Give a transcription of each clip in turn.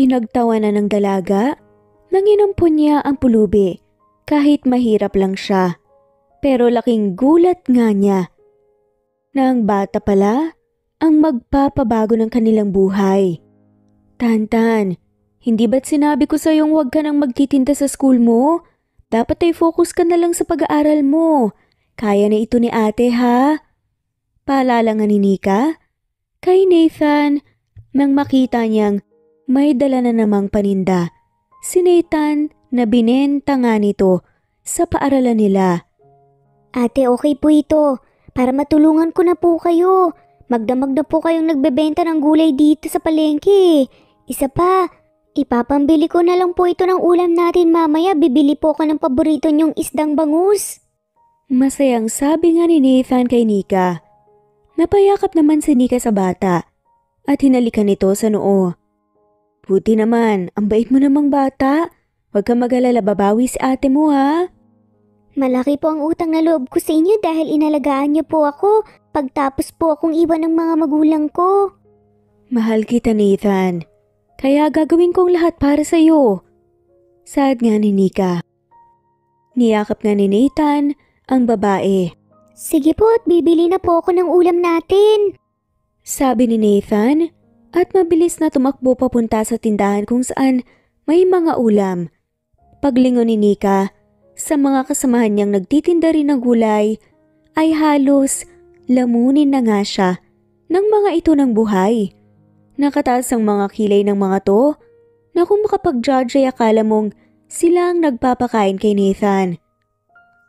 Pinagtawanan ng dalaga nang inampun niya ang pulubi kahit mahirap lang siya. Pero laking gulat nga niya na ang bata pala ang magpapabago ng kanilang buhay. Tantan, hindi ba't sinabi ko sa'yong huwag ka nang magtitinda sa school mo? Dapat ay focus ka na lang sa pag-aaral mo. Kaya na ito ni ate ha? Paalala nga ni Nika kay Nathan nang makita niyang may dala na namang paninda. Si Nathan na binenta nga nito sa paaralan nila. Ate, okay po ito. Para matulungan ko na po kayo. Magdamag na po kayong nagbebenta ng gulay dito sa palengke. Isa pa, ipapambili ko na lang po ito ng ulam natin mamaya. Bibili po ako ng paborito niyong isdang bangus. Masayang sabi nga ni Nathan kay Nika. Napayakap naman si Nika sa bata at hinalikan nito sa noo. Buti naman, ang bait mo namang bata. Huwag kang mag-alala, babawi si ate mo ha. Malaki po ang utang na loob ko sa inyo dahil inalagaan niyo po ako pagtapos po akong iwan ng mga magulang ko. Mahal kita Nathan, kaya gagawin kong lahat para sa iyo. Sad nga ni Nika. Niyakap nga ni Nathan ang babae. Sige po at bibili na po ako ng ulam natin. Sabi ni Nathan at mabilis na tumakbo papunta sa tindahan kung saan may mga ulam. Paglingon ni Nika sa mga kasamahan niyang nagtitinda rin ng gulay ay halos lamunin na nga siya ng mga ito ng buhay. Nakataas ang mga kilay ng mga to na kung makapag-judge ay akala mong sila ang nagpapakain kay Nathan.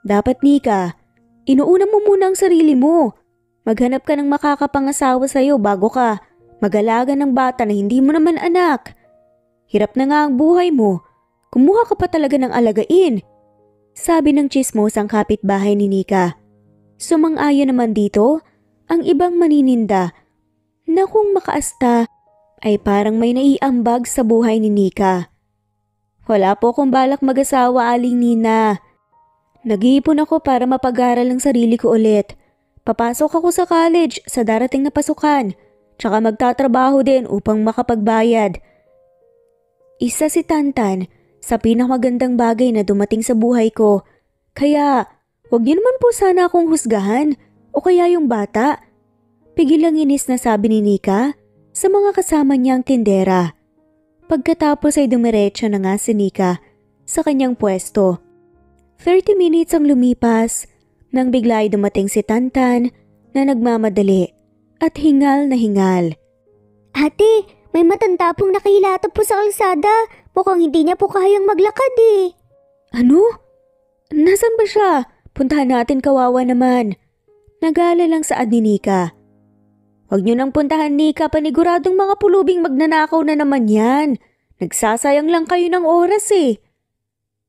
Dapat Nika, inuuna mo muna ang sarili mo. Maghanap ka ng makakapangasawa sa'yo bago ka mag-alaga ng bata na hindi mo naman anak. Hirap na nga ang buhay mo. Kumuha ka pa talaga ng alagain. Sabi ng chismosang kapitbahay ni Nika. Sumang-ayon naman dito ang ibang manininda na kung makaasta ay parang may naiambag sa buhay ni Nika. Wala po akong balak mag-asawa, Aling Nina. Nag-iipon ako para mapag-aral ang sarili ko ulit. Papasok ako sa college sa darating na pasukan. Tsaka magtatrabaho din upang makapagbayad. Isa si Tantan sa pinakamagandang bagay na dumating sa buhay ko. Kaya, huwag niyo naman po sana akong husgahan o kaya yung bata. Pigilang inis na sabi ni Nika sa mga kasama niyang tindera. Pagkatapos ay dumiretso na nga si Nika sa kanyang pwesto. 30 minutes ang lumipas nang bigla ay dumating si Tantan na nagmamadali at hingal na hingal. Ate, may matanda pong nakahilatap po sa kalsada. Mukhang hindi niya po kayang maglakad eh. Ano? Nasaan ba siya? Puntahan natin, kawawa naman. Nag-aalala lang sa ni Nika. Huwag niyo nang puntahan Nika, paniguradong mga pulubing magnanakaw na naman yan. Nagsasayang lang kayo ng oras eh.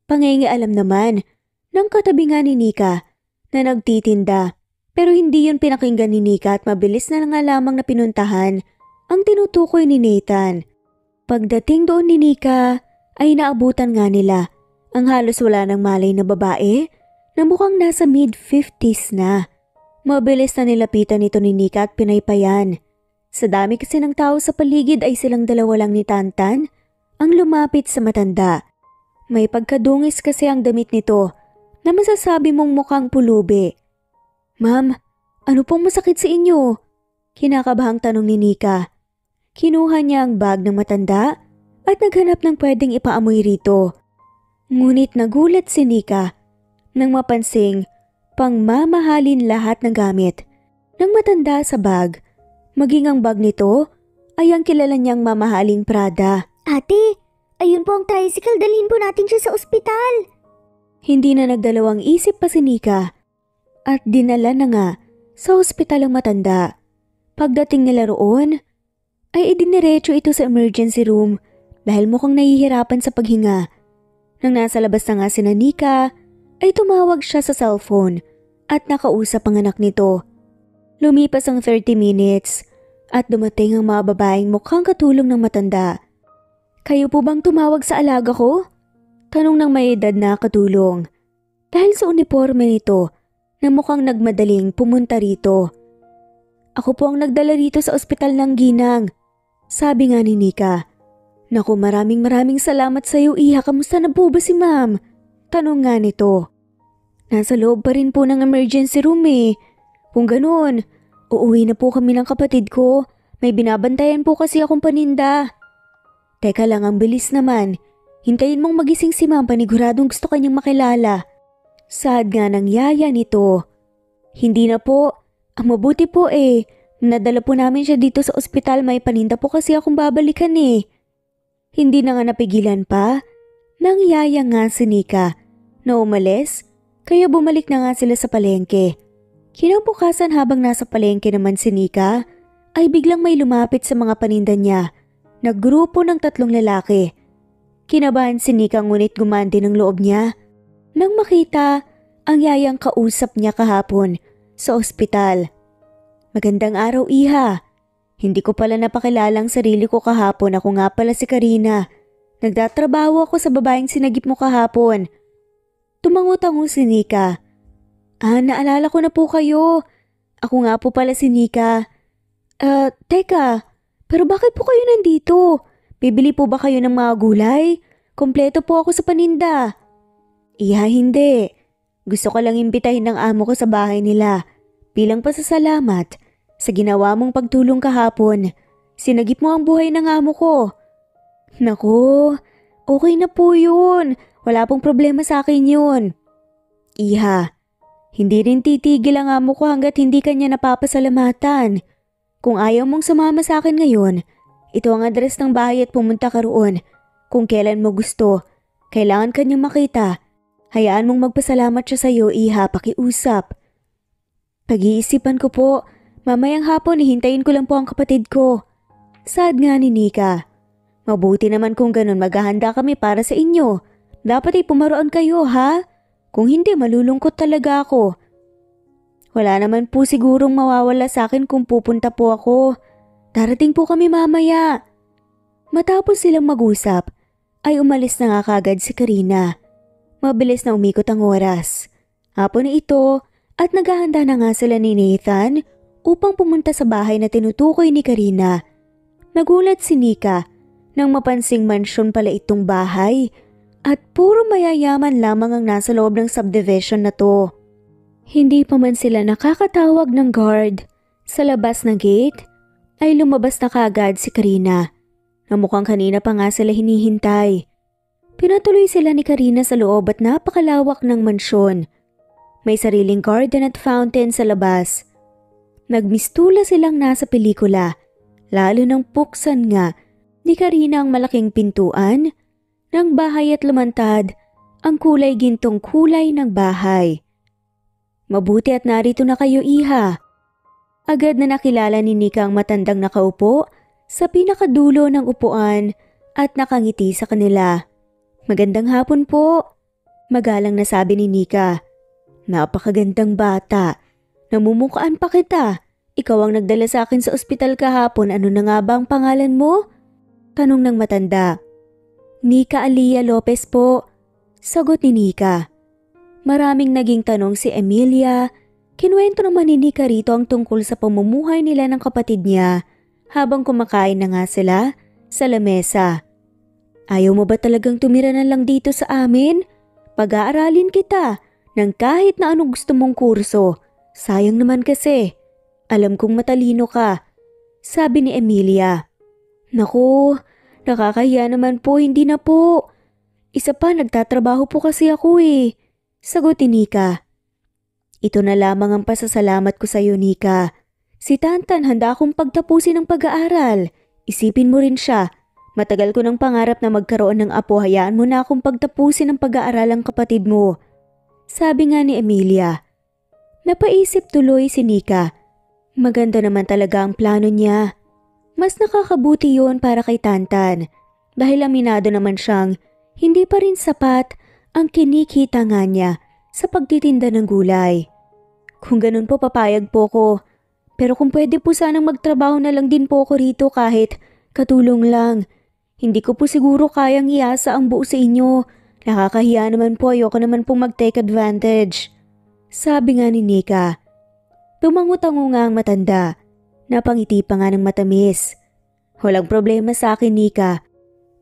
Pangingialam naman ng katabi nga ni Nika na nagtitinda. Pero hindi yun pinakinggan ni Nika at mabilis na nga lamang na pinuntahan ang tinutukoy ni Nathan. Pagdating doon ni Nika ay naabutan nga nila ang halos wala ng malay na babae na mukhang nasa mid-50s na. Mabilis na nilapitan ito ni Nika at pinaypayan. Sa dami kasi ng tao sa paligid ay silang dalawa lang ni Tantan ang lumapit sa matanda. May pagkadungis kasi ang damit nito na masasabi mong mukhang pulubi. Ma'am, ano pong masakit sa inyo? Kinakabahang tanong ni Nika. Kinuha niya ang bag ng matanda at naghanap ng pwedeng ipaamoy rito. Ngunit nagulat si Nika nang mapansing pangmamahalin lahat ng gamit ng matanda sa bag. Maging ang bag nito ay ang kilala niyang mamahaling Prada. Ate, ayun po ang tricycle. Dalhin po natin siya sa ospital. Hindi na nagdalawang isip pa si Nika at dinala na nga sa ospital ang matanda. Pagdating nila roon, ay idiniretso ito sa emergency room dahil mukhang nahihirapan sa paghinga. Nang nasa labas na nga si Nika, ay tumawag siya sa cellphone at nakausap ang anak nito. Lumipas ang 30 minutes at dumating ang mga babaeng mukhang katulong ng matanda. Kayo po bang tumawag sa alaga ko? Tanong ng may edad na katulong. Dahil sa uniforme nito, na mukhang nagmadaling pumunta rito. Ako po ang nagdala rito sa ospital ng Ginang, sabi nga ni Nika. Naku, maraming salamat sa iyo, Iha. Kamusta na po ba si ma'am? Tanong nga nito. Nasa loob pa rin po ng emergency room eh. Kung ganun, uuwi na po kami ng kapatid ko. May binabantayan po kasi akong paninda. Teka lang, ang bilis naman. Hintayin mong magising si ma'am, paniguradong gusto kanyang makilala. Saad nga ng yaya nito. Hindi na po. Ang mabuti po eh. Nadala po namin siya dito sa ospital, may paninda po kasi akong babalikan eh. Hindi na nga napigilan pa. Nang yaya nga si Nika na umalis, kaya bumalik na nga sila sa palengke. Kinabukasan habang nasa palengke naman si Nika, ay biglang may lumapit sa mga paninda niya na grupo ng 3 lalaki. Kinabahan si Nika ngunit gumandi ng loob niya nang makita ang yayang kausap niya kahapon sa ospital. Magandang araw, Iha. Hindi ko pala napakilalang sarili ko kahapon. Ako nga pala si Karina. Nagtatrabaho ako sa babaeng sinagip mo kahapon. Tumango-tango si Nika. Naalala ko na po kayo. Ako nga po pala si Nika. Teka, pero bakit po kayo nandito? Bibili po ba kayo ng mga gulay? Kompleto po ako sa paninda. Iha, hindi. Gusto ko lang imbitahin ng amo ko sa bahay nila. Bilang pasasalamat sa ginawa mong pagtulong kahapon. Sinagip mo ang buhay ng amo ko. Naku, okay na po yun. Wala pong problema sa akin yun. Iha, hindi rin titigil ang amo ko hanggat hindi kanya napapasalamatan. Kung ayaw mong sumama sa akin ngayon, ito ang address ng bahay at pumunta ka roon. Kung kailan mo gusto, kailangan kanyang makita. Hayaan mong magpasalamat siya sa iyo, Iha, pakiusap. Pag-iisipan ko po. Mamayang hapon, hihintayin ko lang po ang kapatid ko. Saad nga ni Nika. Mabuti naman kung ganun, maghahanda kami para sa inyo. Dapat ay pumaroon kayo, ha? Kung hindi, malulungkot talaga ako. Wala naman po sigurong mawawala sa akin kung pupunta po ako. Darating po kami mamaya. Matapos silang mag-usap, ay umalis na nga kagad si Karina. Mabilis na umikot ang oras. Hapon na ito at naghahanda na nga sila ni Nathan upang pumunta sa bahay na tinutukoy ni Karina. Nagulat si Nika nang mapansing mansyon pala itong bahay at puro mayayaman lamang ang nasa loob ng subdivision na to. Hindi pa man sila nakakatawag ng guard. Sa labas ng gate ay lumabas na kaagad si Karina na mukhang kanina pa nga sila hinihintay. Pinatuloy sila ni Karina sa loob at napakalawak ng mansyon. May sariling garden at fountain sa labas. Nagmistula silang nasa pelikula, lalo nang puksan nga ni Karina ang malaking pintuan ng bahay at lumantad ang kulay gintong kulay ng bahay. Mabuti at narito na kayo, Iha. Agad na nakilala ni Nika ang matandang nakaupo sa pinakadulo ng upuan at nakangiti sa kanila. Magandang hapon po. Magalang na sabi ni Nika. Napakagandang bata. Namumukhaan pa kita. Ikaw ang nagdala sa akin sa ospital kahapon. Ano na nga ba ang pangalan mo? Tanong ng matanda. Nika Alia Lopez po. Sagot ni Nika. Maraming naging tanong si Emilia. Kinuwento naman ni Nika rito ang tungkol sa pamumuhay nila ng kapatid niya habang kumakain na nga sila sa lamesa. Ayaw mo ba talagang tumira na lang dito sa amin? Pag-aaralin kita ng kahit na anong gusto mong kurso. Sayang naman kasi. Alam kong matalino ka. Sabi ni Emilia. Naku, nakakahiya naman po, hindi na po. Isa pa, nagtatrabaho po kasi ako eh. Sagot ni Nika. Ito na lamang ang pasasalamat ko sa iyo, Nika. Si Tantan handa akong pagtapusin ng pag-aaral. Isipin mo rin siya. Matagal ko ng pangarap na magkaroon ng apo, hayaan mo na akong pagtapusin ng pag-aaral ang kapatid mo. Sabi nga ni Emilia. Napaisip tuloy si Nika. Maganda naman talaga ang plano niya. Mas nakakabuti yon para kay Tantan dahil aminado naman siyang hindi pa rin sapat ang kinikita nga niya sa pagtitinda ng gulay. Kung ganun po papayag po ko. Pero kung pwede po sanang magtrabaho na lang din po ako rito kahit katulong lang. Hindi ko po siguro kayang iasa ang buo sa inyo. Nakakahiya naman po, ayoko naman pong mag-take advantage. Sabi nga ni Nika. Tumango-tango nga ang matanda. Napangiti pa nga ng matamis. Walang problema sa akin, Nika.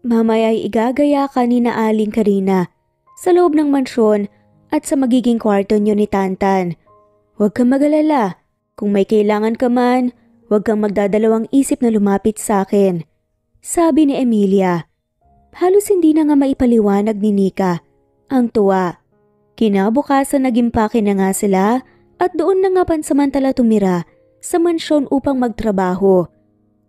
Mamaya ay igagaya ka ni na Aling Karina sa loob ng mansyon at sa magiging kwarto niyo ni Tantan. Huwag kang mag-alala. Kung may kailangan ka man, huwag kang magdadalawang isip na lumapit sa akin. Sabi ni Emilia. Halos hindi na nga maipaliwanag ni Nika ang tuwa. Kinabukasan nagimpake na nga sila at doon na nga pansamantala tumira sa mansyon upang magtrabaho.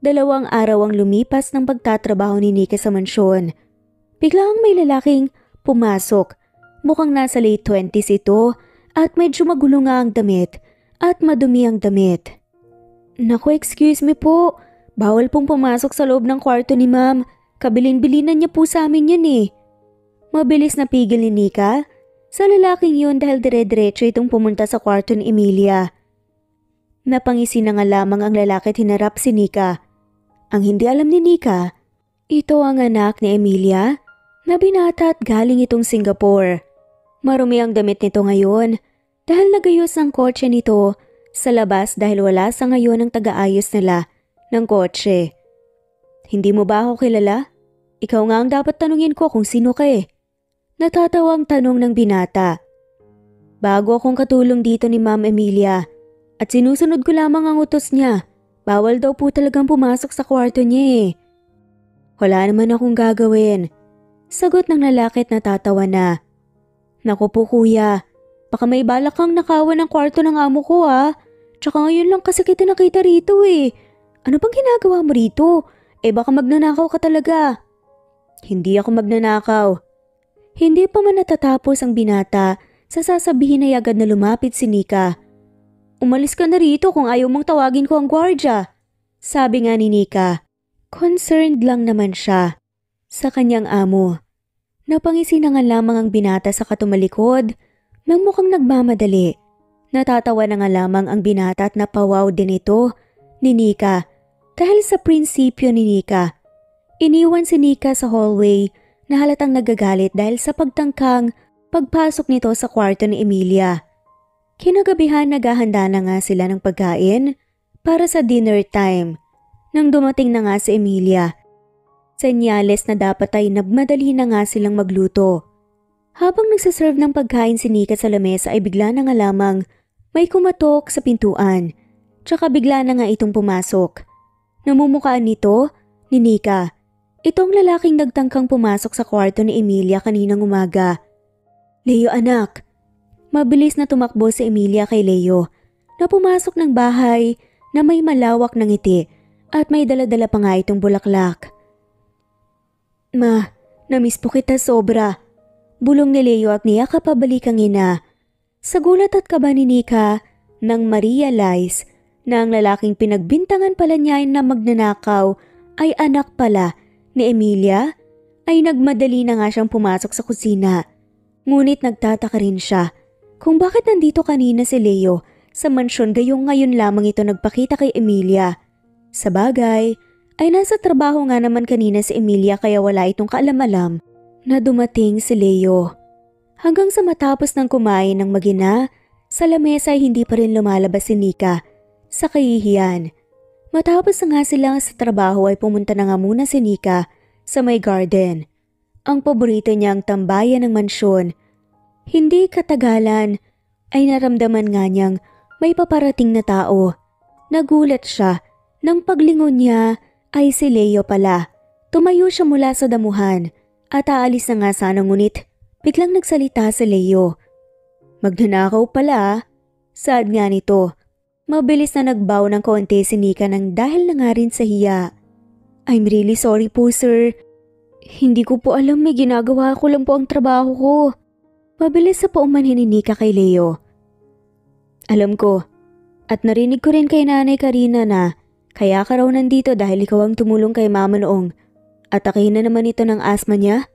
2 araw ang lumipas ng pagtatrabaho ni Nika sa mansyon. Biglang may lalaking pumasok. Mukhang nasa late 20s ito at medyo magulo nga ang damit at madumi ang damit. Naku, excuse me po. Bawal pong pumasok sa loob ng kwarto ni ma'am. Kabilin-bilinan niya po sa amin yan eh. Mabilis na pigil ni Nika sa lalaking yun dahil dire-diretso itong pumunta sa kwarto ni Emilia. Napangisi na nga lamang ang lalaki at hinarap si Nika. Ang hindi alam ni Nika, ito ang anak ni Emilia na binata at galing itong Singapore. Marumi ang damit nito ngayon dahil nagayos ang kotse nito sa labas dahil wala sa ngayon ang taga-ayos nila ng kotse. Hindi mo ba ako kilala? Ikaw nga ang dapat tanungin ko kung sino ka eh. Natatawang tanong ng binata. Bago akong katulong dito ni Ma'am Emilia at sinusunod ko lamang ang utos niya. Bawal daw po talagang pumasok sa kwarto niya eh. Wala naman akong gagawin. Sagot ng lalaki at natatawa na. Naku po kuya, baka may balak kang nakawan ng kwarto ng amo ko ah. Tsaka ngayon lang kasi kita nakita rito eh. Ano bang ginagawa mo rito? Eh baka magnanakaw ka talaga. Hindi ako magnanakaw. Hindi pa man natatapos ang binata sa sasabihin ay agad na lumapit si Nika. Umalis ka na rito kung ayaw mong tawagin ko ang gwardya. Sabi nga ni Nika. Concerned lang naman siya sa kanyang amo. Napangisi na nga lamang ang binata sa katumalikod nang mukhang nagmamadali. Natatawa na nga lamang ang binata at napawaw din ito ni Nika dahil sa prinsipyo ni Nika. Iniwan si Nika sa hallway na halatang nagagalit dahil sa pagtangkang pagpasok nito sa kwarto ni Emilia. Kinagabihan naghahanda na nga sila ng pagkain para sa dinner time. Nang dumating na nga si Emilia, senyales na dapat ay nagmadali na nga silang magluto. Habang nagsaserve ng pagkain si Nika sa lamesa ay bigla na nga lamang may kumatok sa pintuan. Tsaka bigla na nga itong pumasok. Namumukaan nito ni Nika. Itong lalaking nagtangkang pumasok sa kwarto ni Emilia kaninang umaga. Leo anak. Mabilis na tumakbo si Emilia kay Leo na pumasok ng bahay na may malawak na ngiti at may daladala pa nga itong bulaklak. Ma, namiss po kita sobra. Bulong ni Leo at niyakap pabalik ang ina. Sa gulat at kaba ni Nika nang ma-realize na ang lalaking pinagbintangan pala niya na magnanakaw ay anak pala ni Emilia, ay nagmadali na nga siyang pumasok sa kusina. Ngunit nagtataka rin siya kung bakit nandito kanina si Leo sa mansyon gayong ngayon lamang ito nagpakita kay Emilia. Sa bagay, ay nasa trabaho nga naman kanina si Emilia kaya wala itong kaalam-alam na dumating si Leo. Hanggang sa matapos ng kumain ng mag-ina, sa lamesa ay hindi pa rin lumalabas si Nika sa kahihiyan. Matapos na nga sila sa trabaho ay pumunta na nga muna si Nika sa may garden. Ang paborito niyang tambayan ng mansyon. Hindi katagalan ay naramdaman nga niyang may paparating na tao. Nagulat siya nang paglingon niya ay si Leo pala. Tumayo siya mula sa damuhan at aalis na nga sana ngunit biglang nagsalita si Leo. Magnanakaw pala, sad nga nito. Mabilis na nagbaw ng konti si Nika nang dahil na nga rin sa hiya. I'm really sorry po sir. Hindi ko po alam, may ginagawa ko lang po ang trabaho ko. Mabilis sa paumanhin ni Nika kay Leo. Alam ko. At narinig ko rin kay Nanay Karina na kaya ka raw nandito dahil ikaw ang tumulong kay Mama noong atakihin na naman ito ng asma niya?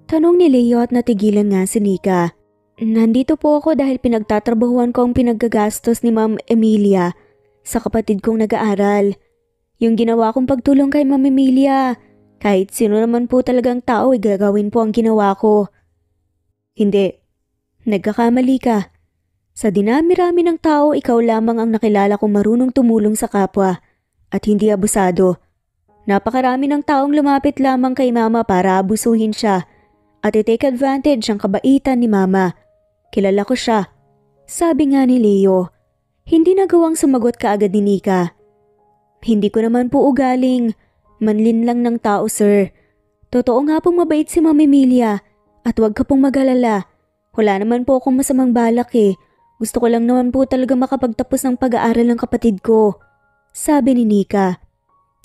Tanong ni Leo at natigilan nga si Nika. Nandito po ako dahil pinagtatrabahuan ko ang pinaggagastos ni Ma'am Emilia sa kapatid kong nag-aaral. Yung ginawa kong pagtulong kay Ma'am Emilia, kahit sino naman po talagang tao ay gagawin po ang ginawa ko. Hindi, nagkakamali ka. Sa dinami-rami ng tao, ikaw lamang ang nakilala kong marunong tumulong sa kapwa at hindi abusado. Napakarami ng taong lumapit lamang kay mama para abusuhin siya at i-take advantage ang kabaitan ni mama. Kilala ko siya. Sabi nga ni Leo. Hindi nagawang sumagot kaagad ni Nika. Hindi ko naman po ugaling manlin lang ng tao, sir. Totoo nga pong mabait si Ma'am Emilia at huwag ka pong mag-alala. Wala naman po akong masamang balak eh. Gusto ko lang naman po talaga makapagtapos ng pag-aaral ng kapatid ko. Sabi ni Nika.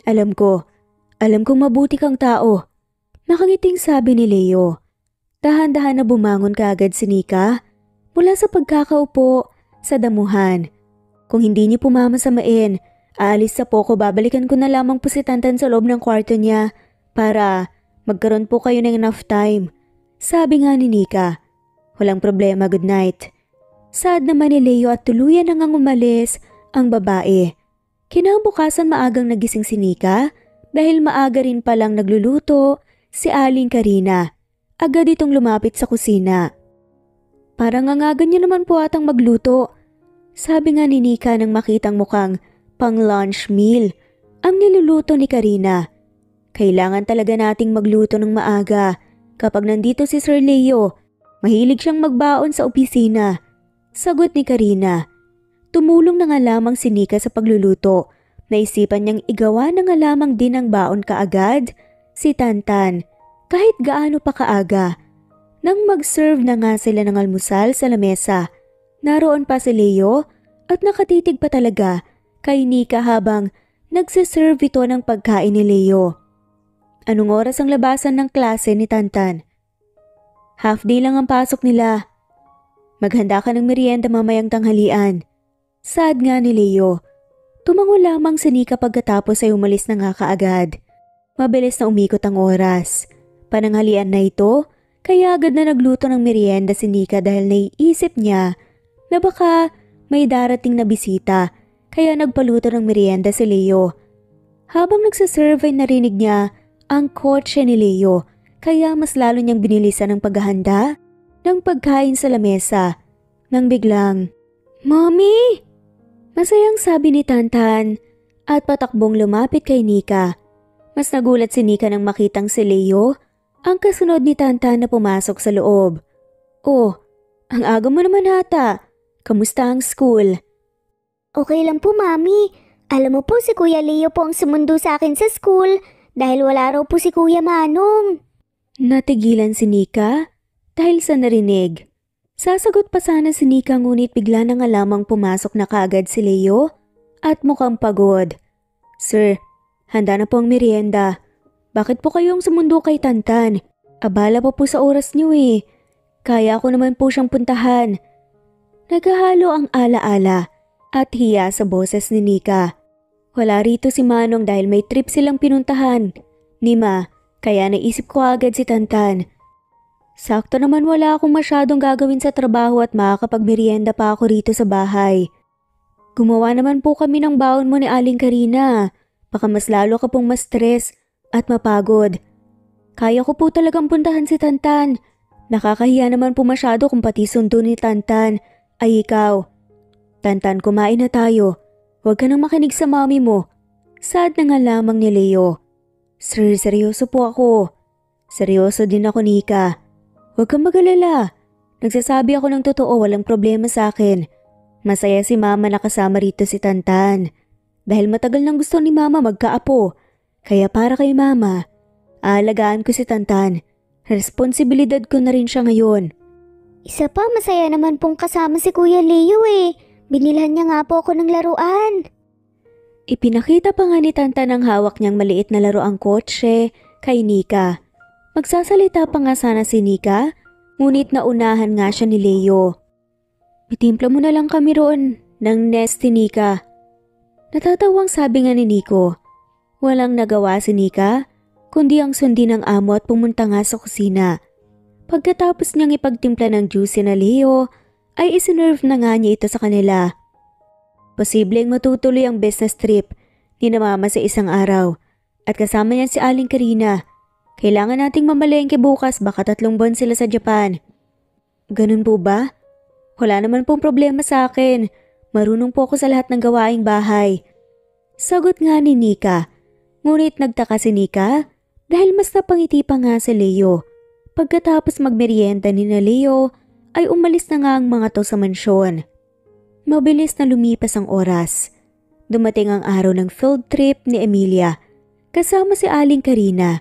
Alam kong mabuti kang tao. Nakangiting sabi ni Leo. Dahan-dahan na bumangon kaagad si Nika mula sa pagkakaupo sa damuhan. Kung hindi niyo po mamasamain, aalis na po ko, babalikan ko na lamang po si Tantan sa loob ng kwarto niya para magkaroon po kayo ng enough time. Sabi nga ni Nika. Walang problema, good night. Sad naman ni Leo at tuluyan na ngang umalis ang babae. Kinabukasan maagang nagising si Nika dahil maaga rin palang nagluluto si Aling Karina. Agad itong lumapit sa kusina. Parang angagan niya naman po atang magluto. Sabi nga ni Nika nang makitang mukhang pang-lunch meal ang niluluto ni Karina. Kailangan talaga nating magluto ng maaga kapag nandito si Sir Leo. Mahilig siyang magbaon sa opisina. Sagot ni Karina. Tumulong na nga lamang si Nika sa pagluluto. Naisipan niyang igawa na nga lamang din ang baon kaagad si Tantan kahit gaano pa kaaga. Nang mag-serve na nga sila ng almusal sa lamesa, naroon pa si Leo at nakatitig pa talaga kay Nika habang nagsiserve ito ng pagkain ni Leo. Anong oras ang labasan ng klase ni Tantan? Half day lang ang pasok nila. Maghanda ka ng merienda mamayang tanghalian. Sad nga ni Leo. Tumango lamang si Nika pagkatapos ay umalis na nga kaagad. Mabilis na umikot ang oras. Pananghalian na ito, kaya agad na nagluto ng merienda si Nika dahil naiisip niya na baka may darating na bisita, kaya nagpaluto ng merienda si Leo. Habang nagsaserve ay narinig niya ang kotse ni Leo, kaya mas lalo niyang binilisan ang paghahanda ng pagkain sa lamesa. Nang biglang, "Mommy!" Masayang sabi ni Tantan at patakbong lumapit kay Nika. Mas nagulat si Nika nang makitang si Leo ang kasunod ni Tantan na pumasok sa loob. "Oh, ang aga mo naman ata. Kamusta ang school?" Okay lang po, Mami. Alam mo po si Kuya Leo po ang sumundo sa akin sa school dahil wala raw po si Kuya Manong. Natigilan si Nika dahil sa narinig. Sasagot pa sana si Nika ngunit bigla na nga lamang pumasok na kaagad si Leo at mukhang pagod. "Sir, handa na po ang merienda. Bakit po kayong sumundo kay Tantan? Abala pa po sa oras niyo eh. Kaya ko naman po siyang puntahan." Naghahalo ang alaala at hiya sa boses ni Nika. Wala rito si Manong dahil may trip silang pinuntahan ni Ma, kaya naisip ko agad si Tantan. Sakto naman wala akong masyadong gagawin sa trabaho at makakapagmerienda pa ako rito sa bahay. Gumawa naman po kami ng baon mo ni Aling Karina. Baka mas lalo ka pong ma-stress at mapagod. Kaya ko po talagang puntahan si Tantan. Nakakahiya naman po masyado kung pati sundo ni Tantan ay ikaw. Tantan, kumain na tayo. Huwag ka nang makinig sa mami mo. Sad na nga lamang ni Leo. Sir, seryoso po ako. Seryoso din ako, Nika. Huwag kang mag-alala. Nagsasabi ako ng totoo, walang problema sa akin. Masaya si Mama na kasama rito si Tantan. Dahil matagal nang gusto ni Mama magkaapo. Kaya para kay Mama, aalagaan ko si Tantan. Responsibilidad ko na rin siya ngayon. Isa pa, masaya naman pong kasama si Kuya Leo eh. Binilhan niya nga po ako ng laruan. Ipinakita pa nga ni Tantan ang hawak niyang maliit na laruang kotse kay Nika. Magsasalita pa nga sana si Nika, ngunit naunahan nga siya ni Leo. Itimpla mo na lang kami roon ng nest ni Nika. Natatawang sabi nga ni Nico. Walang nagawa si Nika, kundi ang sundin ng amo at pumunta nga sa kusina. Pagkatapos niyang ipagtimpla ng juice na Leo, ay isinerve na nga niya ito sa kanila. Posibleng matutuloy ang business trip ni na Mama sa isang araw at kasama niya si Aling Karina. Kailangan nating mamalengke bukas, baka 3 buwan sila sa Japan. Ganun po ba? Wala naman pong problema sa akin. Marunong po ako sa lahat ng gawaing bahay. Sagot nga ni Nika. Ngunit nagtaka si Nika dahil mas napangiti pa nga si Leo. Pagkatapos magmerienda ni na Leo ay umalis na nga ang mga to sa mansyon. Mabilis na lumipas ang oras. Dumating ang araw ng field trip ni Emilia. Kasama si Aling Karina,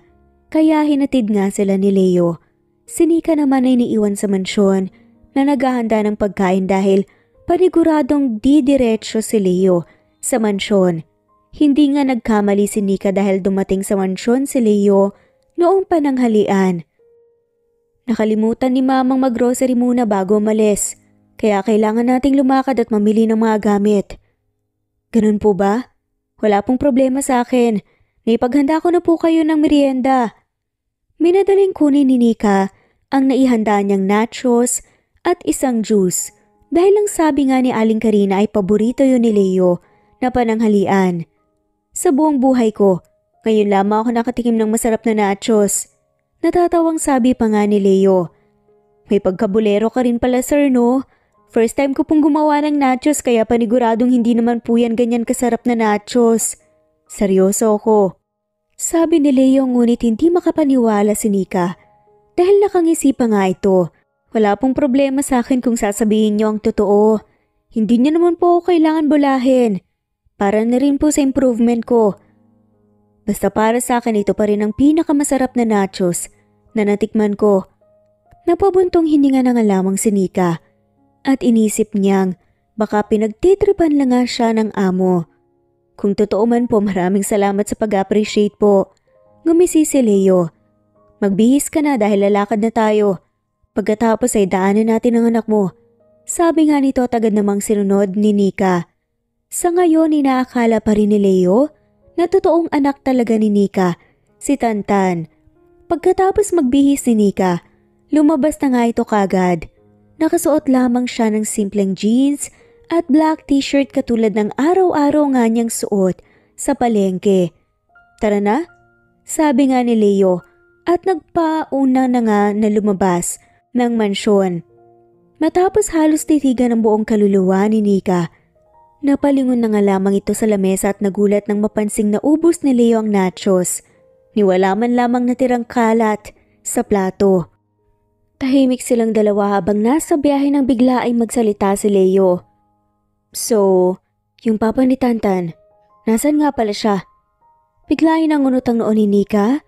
kaya hinatid nga sila ni Leo. Si Nika naman ay niiwan sa mansyon na naghahanda ng pagkain dahil paniguradong didiretso si Leo sa mansyon. Hindi nga nagkamali si Nika dahil dumating sa mansyon si Leo noong pananghalian. Nakalimutan ni Mamang mag-grocery muna bago umalis, kaya kailangan nating lumakad at mamili ng mga gamit. Ganun po ba? Wala pong problema sa akin. Naipaghanda ko na po kayo ng merienda. Minadaling kunin ni Nika ang naihanda niyang nachos at isang juice dahil ang sabi nga ni Aling Karina ay paborito yun ni Leo na pananghalian. Sa buong buhay ko, ngayon lamang ako nakatikim ng masarap na nachos. Natatawang sabi pa nga ni Leo. May pagkabulero ka rin pala sir no? First time ko pong gumawa ng nachos kaya paniguradong hindi naman po yan ganyan kasarap na nachos. Seryoso ako. Sabi ni Leo ngunit hindi makapaniwala si Nika. Dahil nakangisi pa nga ito. Wala pong problema sa akin kung sasabihin niyo ang totoo. Hindi niyo naman po ako kailangan bulahin. Para na rin po sa improvement ko. Basta para sa akin ito pa rin ang pinakamasarap na nachos na natikman ko. Napabuntong hininga na nga lamang si Nika. At inisip niyang baka pinagtitripan lang nga siya ng amo. Kung totoo man po, maraming salamat sa pag-appreciate po. Ngumisi si Leo. Magbihis ka na dahil lalakad na tayo. Pagkatapos ay daanan natin ang anak mo. Sabi nga nito tagad namang sinunod ni Nika. Sa ngayon inaakala pa rin ni Leo na totoong anak talaga ni Nika, si Tantan. Pagkatapos magbihis ni Nika, lumabas na nga ito kagad. Nakasuot lamang siya ng simpleng jeans at black t-shirt katulad ng araw-araw nga niyang suot sa palengke. Tara na, sabi nga ni Leo at nagpauna na nga na lumabas ng mansyon. Matapos halos titigan ng buong kaluluwa ni Nika, napalingon na nga lamang ito sa lamesa at nagulat nang mapansing naubos ni Leo ang nachos. Niwala man lamang natirang kalat sa plato. Tahimik silang dalawa habang nasa biyahe nang bigla ay magsalita si Leo. So, yung papa ni Tantan, nasan nga pala siya? Biglain ang unot ang noon ni Nika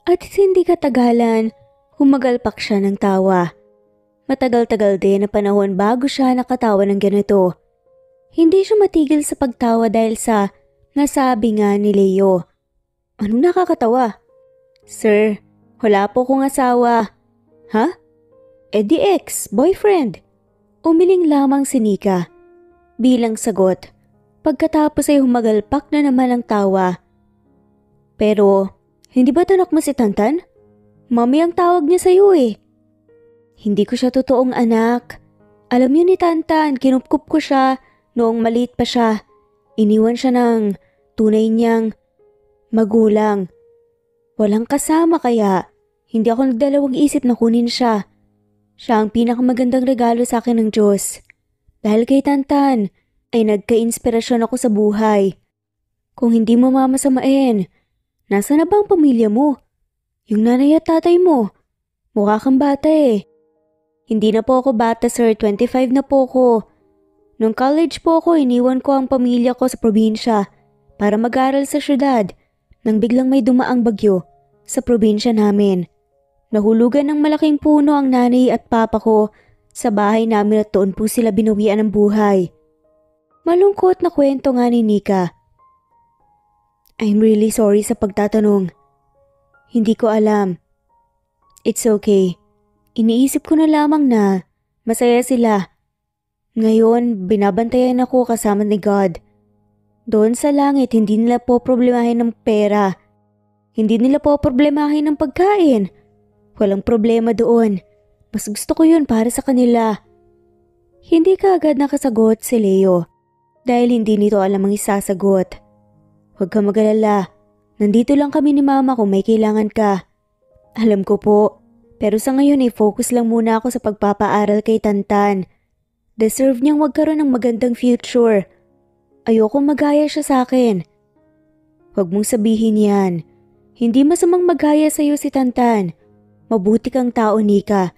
at hindi katagalan, humagalpak siya ng tawa. Matagal-tagal din na panahon bago siya nakatawa ng ganito. Hindi siya matigil sa pagtawa dahil sa nasabi nga ni Leo. Anong nakakatawa? Sir, wala po kong asawa. Ha? Di ex-boyfriend. Umiling lamang si Nika. Bilang sagot, pagkatapos ay humagalpak na naman ang tawa. Pero, hindi ba tanak mo si Tantan? Mami ang tawag niya sa'yo eh. Hindi ko siya totoong anak. Alam niyo ni Tantan, kinupkup ko siya noong maliit pa siya. Iniwan siya ng tunay niyang magulang. Walang kasama kaya hindi ako nagdalawang isip na kunin siya. Siya ang pinakamagandang regalo sa akin ng Diyos. Dahil kay Tantan ay nagka-inspirasyon ako sa buhay. Kung hindi mo mamasamain, nasa na ba ang pamilya mo? Yung nanay at tatay mo? Mukha kang bata eh. Hindi na po ako bata sir, 25 na po ako. Nung college po ako, iniwan ko ang pamilya ko sa probinsya para mag-aral sa syudad nang biglang may dumaang bagyo sa probinsya namin. Nahulugan ng malaking puno ang nanay at papa ko sa bahay namin at doon po sila binawian ng buhay. Malungkot na kwento nga ni Nika. I'm really sorry sa pagtatanong. Hindi ko alam. It's okay. Iniisip ko na lamang na masaya sila. Ngayon, binabantayan ako kasama ni God. Doon sa langit, hindi nila po problemahin ng pera. Hindi nila po problemahin ng pagkain. Walang problema doon. Mas gusto ko yun para sa kanila. Hindi kaagad nakasagot si Leo dahil hindi nito alam ang isasagot. Huwag ka mag-alala. Nandito lang kami ni Mama kung may kailangan ka. Alam ko po. Pero sa ngayon ay focus lang muna ako sa pagpapaaral kay Tantan. Deserve niyang magkaroon ng magandang future. Ayokong magaya siya sa akin. Huwag mong sabihin yan. Hindi masamang magaya sa'yo si Tantan. Mabuti kang tao, Nika.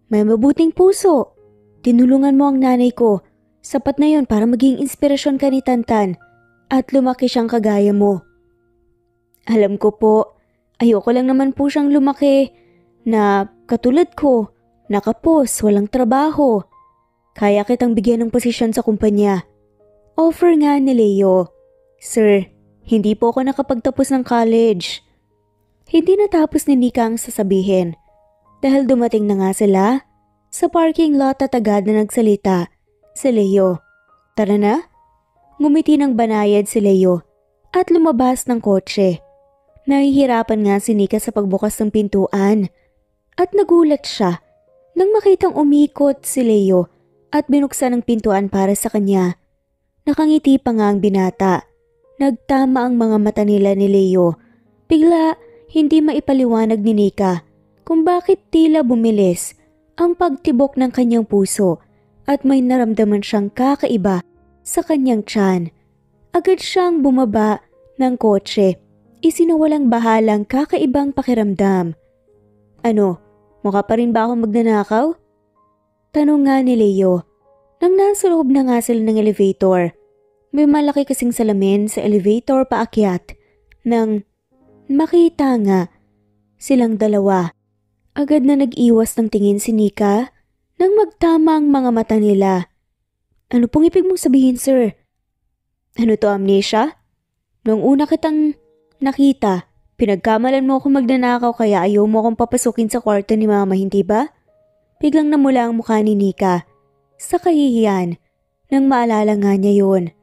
May mabuting puso. Tinulungan mo ang nanay ko. Sapat na yon para maging inspirasyon ka ni Tantan at lumaki siyang kagaya mo. Alam ko po, ayoko lang naman po siyang lumaki na katulad ko, nakapos, walang trabaho. Kaya kitang bigyan ng posisyon sa kumpanya. Offer nga ni Leo. Sir, hindi po ako nakapagtapos ng college. Hindi natapos ni Nika ang sasabihin dahil dumating na nga sila sa parking lot at agad na nagsalita si Leo. Tara na? Ngumiti ng banayad si Leo at lumabas ng kotse. Nahihirapan nga si Nika sa pagbukas ng pintuan at nagulat siya nang makitang umikot si Leo at binuksan ang pintuan para sa kanya. Nakangiti pa nga ang binata. Nagtama ang mga mata nila ni Leo. Bigla, hindi maipaliwanag ni Nika kung bakit tila bumilis ang pagtibok ng kanyang puso at may naramdaman siyang kakaiba sa kanyang tiyan. Agad siyang bumaba ng kotse. Isinawalang bahalang kakaibang pakiramdam. Ano, mukha pa rin ba akong magnanakaw? Tanong nga ni Leo. Nang nasa loob na nga sila ng elevator, may malaki kasing salamin sa elevator paakyat nang makita nga silang dalawa. Agad na nag-iwas ng tingin si Nika nang magtama ang mga mata nila. Ano pong ibig mong sabihin, sir? Ano to, amnesia? Noong una kitang nakita, pinagkamalan mo akong magnanakaw kaya ayaw mo akong papasukin sa kwarto ni mama, hindi ba? Biglang namula ang mukha ni Nika sa kahihiyan nang maalala nga niya yun.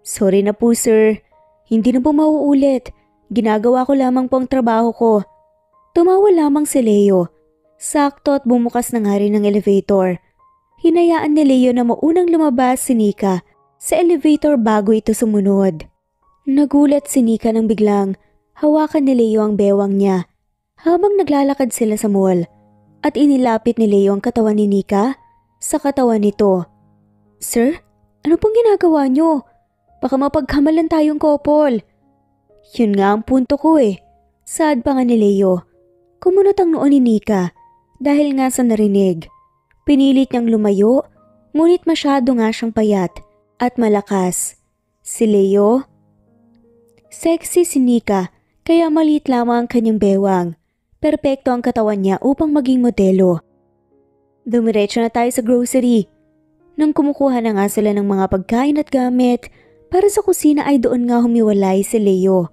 Sorry na po, sir. Hindi na po mauulit. Ginagawa ko lamang po ang trabaho ko. Tumawa lamang si Leo. Sakto at bumukas na nga rin ang elevator. Hinayaan ni Leo na maunang lumabas si Nika sa elevator bago ito sumunod. Nagulat si Nika nang biglang hawakan ni Leo ang bewang niya habang naglalakad sila sa mall at inilapit ni Leo ang katawan ni Nika sa katawan nito. Sir, ano pong ginagawa niyo? Baka mapagkamalan tayong couple. Yun nga ang punto ko eh. Sad pa nga ni Leo. Kumunot ang noo ni Nika dahil nga sa narinig. Pinilit niyang lumayo, ngunit masyado nga siyang payat at malakas. Si Leo? Sexy si Nika, kaya maliit lamang ang kanyang bewang. Perpekto ang katawan niya upang maging modelo. Dumiretso na tayo sa grocery. Nang kumukuha na nga sila ng mga pagkain at gamit, para sa kusina ay doon nga humiwalay si Leo.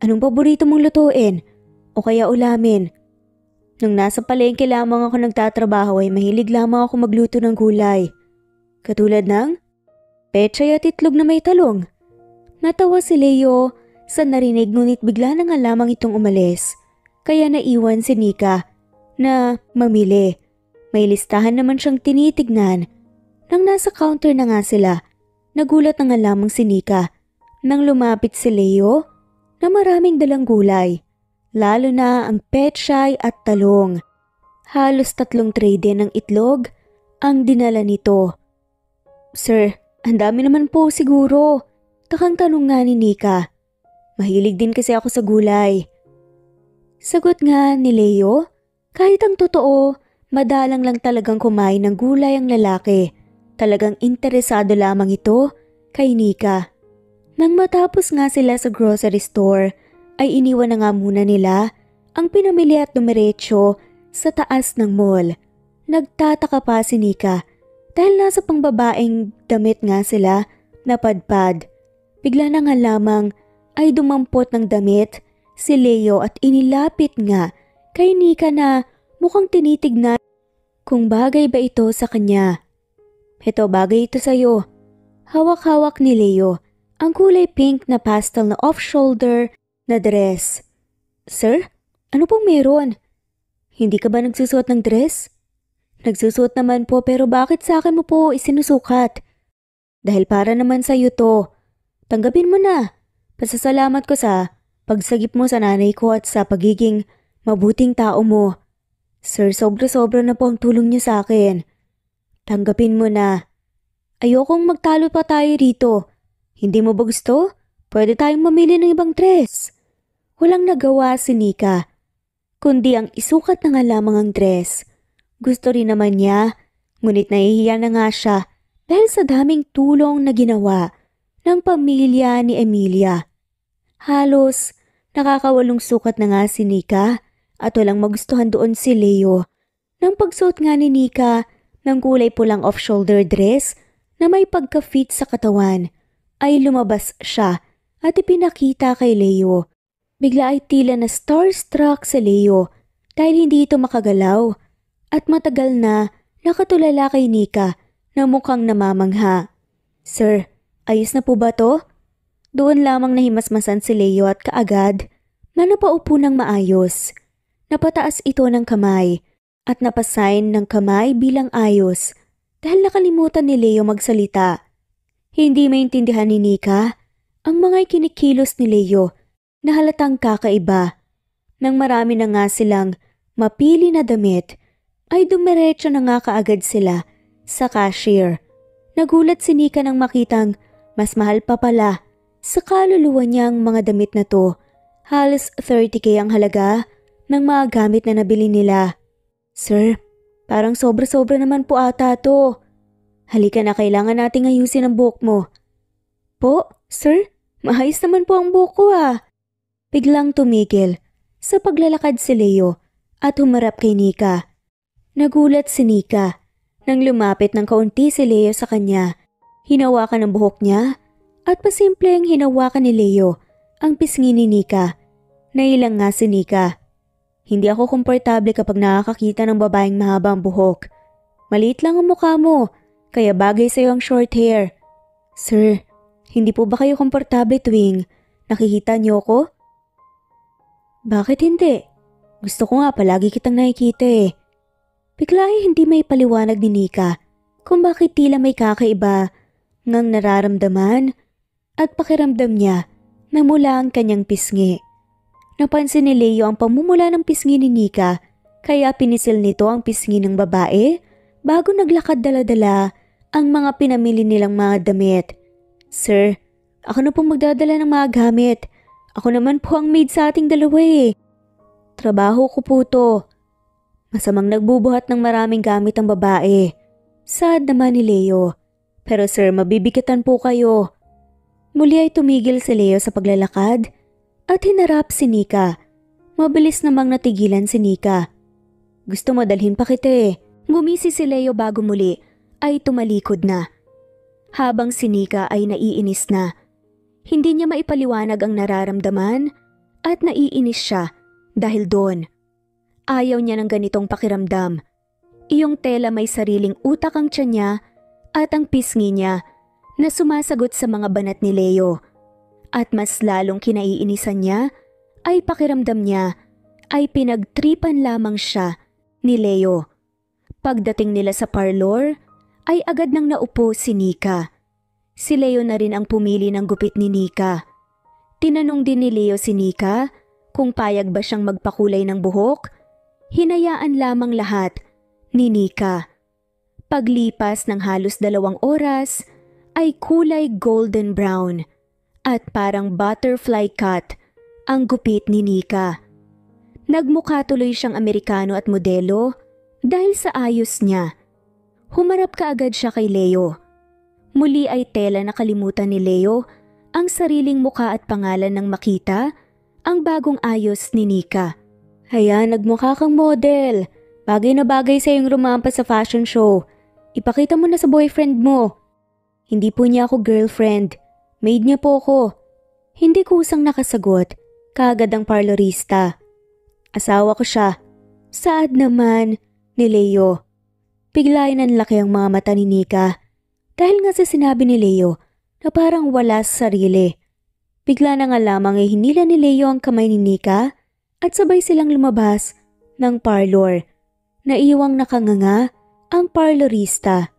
Anong paborito mong lutuin? O kaya ulamin? Nung nasa palengke lamang ako nagtatrabaho ay mahilig lamang ako magluto ng gulay. Katulad ng pechay at itlog na may talong. Natawa si Leo sa narinig ngunit bigla na nga lamang itong umalis. Kaya naiwan si Nika na mamili. May listahan naman siyang tinitignan. Nang nasa counter na nga sila, nagulat na nga lamang si Nika nang lumapit si Leo na maraming dalang gulay, lalo na ang pechay at talong. Halos 3 tray din ng itlog ang dinala nito. Sir, ang dami naman po siguro. Takang tanong nga ni Nika. Mahilig din kasi ako sa gulay. Sagot nga ni Leo, kahit ang totoo, madalang lang talagang kumain ng gulay ang lalaki. Talagang interesado lamang ito kay Nika. Nang matapos nga sila sa grocery store, ay iniwan na nga muna nila ang pinamili at dumiretso sa taas ng mall. Nagtataka pa si Nika dahil nasa pangbabaeng damit nga sila na padpad. Bigla na nga lamang ay dumampot ng damit si Leo at inilapit nga kay Nika na mukhang tinitignan kung bagay ba ito sa kanya. Ito, bagay ito sa'yo. Hawak-hawak ni Leo ang kulay pink na pastel na off-shoulder na dress. Sir, ano pong meron? Hindi ka ba nagsusuot ng dress? Nagsusuot naman po pero bakit sa akin mo po isinusukat? Dahil para naman sa'yo to. Tanggapin mo na. Pasasalamat ko sa pagsagip mo sa nanay ko at sa pagiging mabuting tao mo. Sir, sobra-sobra na po ang tulong niyo sa akin. Tanggapin mo na. Ayokong magtalo pa tayo rito. Hindi mo ba gusto? Pwede tayong mamili ng ibang dress. Walang nagawa si Nika, kundi ang isukat na nga lamang ang dress. Gusto rin naman niya, ngunit nahihiya na nga siya dahil sa daming tulong na ginawa ng pamilya ni Emilia. Halos nakakawalong sukat na nga si Nika at walang magustuhan doon si Leo. Nang pagsuot nga ni Nika ng kulay pulang off-shoulder dress na may pagka-fit sa katawan, ay lumabas siya at ipinakita kay Leo. Bigla ay tila na starstruck si Leo dahil hindi ito makagalaw at matagal na nakatulala kay Nika na mukhang namamangha. Sir, ayos na po ba to? Doon lamang nahimasmasan si Leo at kaagad na napaupo ng maayos. Napataas ito ng kamay at napasign ng kamay bilang ayos dahil nakalimutan ni Leo magsalita. Hindi maintindihan ni Nika ang mga kinikilos ni Leo na halatang kakaiba. Nang marami na nga silang mapili na damit, ay dumiretso na nga kaagad sila sa cashier. Nagulat si Nika nang makitang mas mahal pa pala sa kaluluwa niyang mga damit na to. Halos 30K ang halaga ng mga gamit na nabili nila. Sir, parang sobra-sobra naman po ata to. Halika na, kailangan nating ayusin ang buhok mo. Po, sir? Maayos naman po ang buhok ko ah. Biglang tumigil sa paglalakad si Leo at humarap kay Nika. Nagulat si Nika nang lumapit ng kaunti si Leo sa kanya. Hinawakan ang buhok niya at pasimpleng hinawakan ni Leo ang pisngi ni Nika. Nailang nga si Nika. Hindi ako komportable kapag nakakakita ng babaeng mahaba ang buhok. Maliit lang ang mukha mo, kaya bagay sa'yo ang short hair. Sir, hindi po ba kayo komportable tuwing nakikita niyo ko? Bakit hindi? Gusto ko nga palagi kitang nakikita eh. Bigla ay hindi may paliwanag ni Nika kung bakit tila may kakaiba ngang nararamdaman at pakiramdam niya na mula ang kanyang pisngi. Napansin ni Leo ang pamumula ng pisngi ni Nika kaya pinisil nito ang pisngi ng babae bago naglakad dala-dala ang mga pinamili nilang mga damit. Sir, ako na pong magdadala ng mga gamit. Ako naman po ang maid sa ating dalawa eh. Trabaho ko po to. Masamang nagbubuhat ng maraming gamit ang babae. Sad naman ni Leo. Pero sir, mabibigatan po kayo. Muli ay tumigil si Leo sa paglalakad at hinarap si Nika. Mabilis namang natigilan si Nika. Gusto mo dalhin pa kita eh. Gumisi si Leo bago muli ay tumalikod na. Habang si Nika ay naiinis na. Hindi niya maipaliwanag ang nararamdaman at naiinis siya dahil doon. Ayaw niya ng ganitong pakiramdam. Iyong tela may sariling utak ang tiyan niya at ang pisngi niya na sumasagot sa mga banat ni Leo. At mas lalong kinaiinisan niya ay pakiramdam niya ay pinagtripan lamang siya ni Leo. Pagdating nila sa parlor ay agad nang naupo si Nika. Si Leo na rin ang pumili ng gupit ni Nika. Tinanong din ni Leo si Nika kung payag ba siyang magpakulay ng buhok. Hinayaan lamang lahat ni Nika. Paglipas ng halos 2 oras ay kulay golden brown at parang butterfly cut ang gupit ni Nika. Nagmukha tuloy siyang Amerikano at modelo dahil sa ayos niya. Humarap kaagad siya kay Leo. Muli ay tela nakalimutan ni Leo ang sariling mukha at pangalan nang makita ang bagong ayos ni Nika. Ayan, nagmukha kang model. Bagay na bagay sa iyong rumampa sa fashion show. Ipakita mo na sa boyfriend mo. Hindi po niya ako girlfriend. Maid niya po ako. Hindi kusang nakasagot, kaagad ang parlorista. Asawa ko siya. Saad naman ni Leo. Bigla ay nanlaki ang mga mata ni Nika. Dahil nga sa sinabi ni Leo na parang wala sa sarili. Bigla na nga lamang ay hinila ni Leo ang kamay ni Nika at sabay silang lumabas ng parlor. Naiwang nakanganga ang parlorista.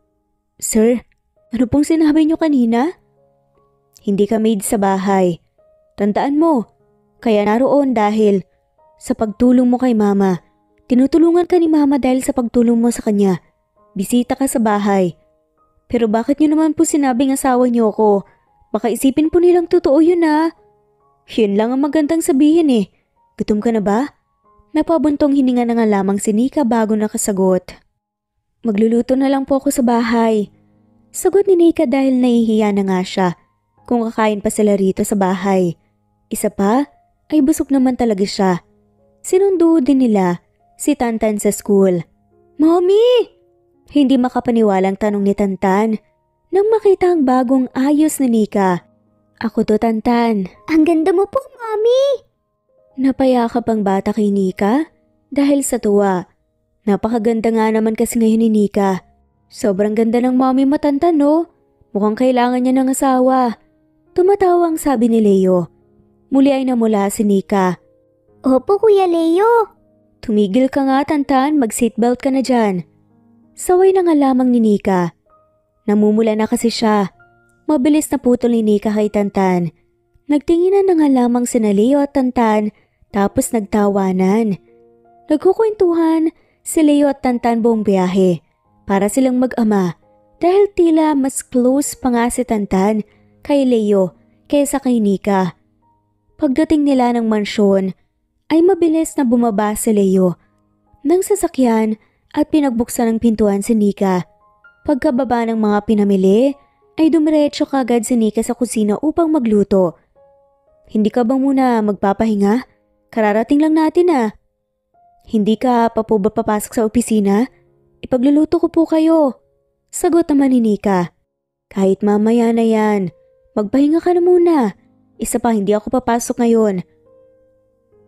Sir, ano pong sinabi niyo kanina? Hindi ka maid sa bahay. Tandaan mo, kaya naroon dahil sa pagtulong mo kay mama. Tinutulungan ka ni mama dahil sa pagtulong mo sa kanya. Bisita ka sa bahay. Pero bakit niyo naman po sinabing asawa niyo ako? Baka isipin po nilang totoo yun ah. Yun lang ang magandang sabihin eh. Gutom ka na ba? Napabuntong hininga na nga lamang si Nika bago nakasagot. Magluluto na lang po ako sa bahay. Sagot ni Nika dahil nahihiya na nga siya kung kakain pa sila rito sa bahay. Isa pa, ay busog naman talaga siya. Sinundo din nila si Tantan sa school. Mommy! Hindi makapaniwalang tanong ni Tantan nang makita ang bagong ayos ni Nika. Ako to, Tantan. Ang ganda mo po, Mommy! Napayakap ang bata kay Nika dahil sa tuwa. Napakaganda nga naman kasi ngayon ni Nika. Sobrang ganda ng mommy mo, Tantan, no? Mukhang kailangan niya ng asawa. Tumatawa ang sabi ni Leo. Muli ay namula si Nika. Opo, Kuya Leo. Tumigil ka nga, Tantan. Mag-seatbelt ka na dyan. Saway na nga lamang ni Nika. Namumula na kasi siya. Mabilis na putol ni Nika kay Tantan. Nagtinginan na nga lamang sina Leo at Tantan tapos nagtawanan. Nagkukwentuhan si Leo at Tantan buong biyahe para silang mag-ama dahil tila mas close pa nga si Tantan kay Leo kaysa kay Nika. Pagdating nila ng mansyon ay mabilis na bumaba si Leo ng sasakyan at pinagbuksan ng pintuan si Nika. Pagkababa ng mga pinamili ay dumiretso kagad si Nika sa kusina upang magluto. Hindi ka bang muna magpapahinga? Kararating lang natin ah. Hindi ka pa po ba papasok sa opisina? Ipagluluto ko po kayo. Sagot naman ni Nika. Kahit mamaya na yan, magpahinga ka na muna. Isa pa, hindi ako papasok ngayon.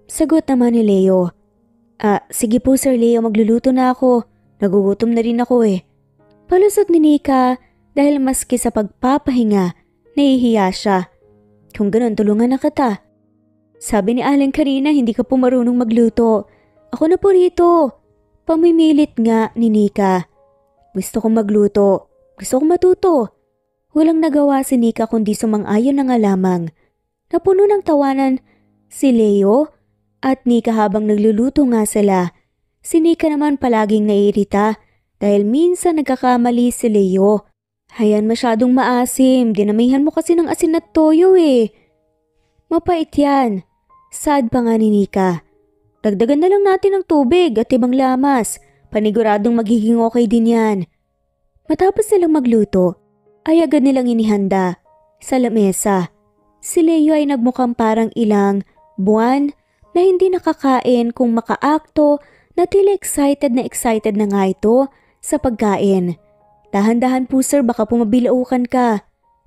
Sagot naman ni Leo. Sige po Sir Leo, magluluto na ako. Nagugutom na rin ako eh. Palusot ni Nika dahil maski sa pagpapahinga, nahihiya siya. Kung ganun, tulungan na kita. Sabi ni Aling Karina, hindi ka po marunong magluto. Ako na po rito. Pamimilit nga ni Nika. Gusto kong magluto. Gusto kong matuto. Walang nagawa si Nika kundi sumang-ayon na nga lamang. Napuno ng tawanan si Leo at Nika habang nagluluto nga sila. Si Nika naman palaging naiirita dahil minsan nagkakamali si Leo. Hayan, masyadong maasim. Dinamihan mo kasi ng asin at toyo eh. Mapait yan. Sad pa nga ni Nika. Dagdagan na lang natin ng tubig at ibang lamas. Paniguradong magiging okay din yan. Matapos nilang magluto, ay agad nilang inihanda sa lamesa. Si Leo ay nagmukhang parang ilang buwan na hindi nakakain kung makaakto na tila excited na nga ito sa pagkain. Dahan-dahan po sir, baka pumabilaukan ka.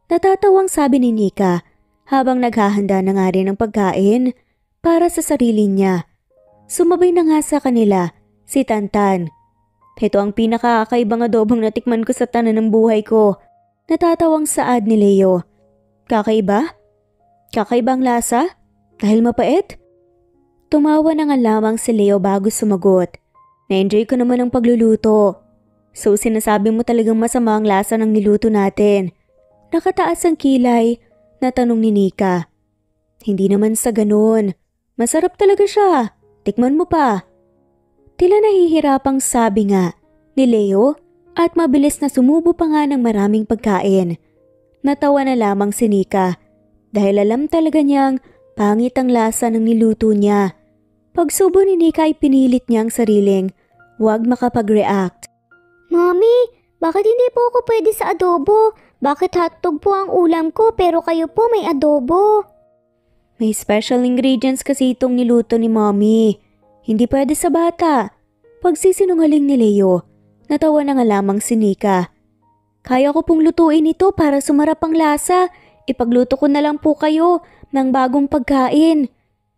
Natatawang sabi ni Nika habang naghahanda na nga rin ng pagkain para sa sarili niya. Sumabay na nga sa kanila si Tantan. Ito ang pinakakaibang adobong natikman ko sa tanan ng buhay ko. Natatawang saad ni Leo. Kakaiba? Kakaibang lasa? Dahil mapait? Tumawa na nga lamang si Leo bago sumagot. Na-enjoy ko naman ang pagluluto. So sinasabi mo talagang masama ang lasa ng niluto natin. Nakataas ang kilay na tanong ni Nika. Hindi naman sa ganun. Masarap talaga siya. Tikman mo pa. Tila nahihirapang sabi nga ni Leo at mabilis na sumubo pa nga ng maraming pagkain. Natawa na lamang si Nika dahil alam talaga niyang pangit ang lasa ng niluto niya. Pagsubo ni Nika ay pinilit niya ang sariling huwag makapag-react. Mommy, bakit hindi po ako pwede sa adobo? Bakit hotdog po ang ulam ko pero kayo po may adobo? May special ingredients kasi itong niluto ni Mommy. Hindi pwede sa bata. Pagsisinungaling ni Leo, natawa na nga lamang si Nika. Kaya ko pong lutuin ito para sumarap ang lasa. Ipagluto ko na lang po kayo ng bagong pagkain.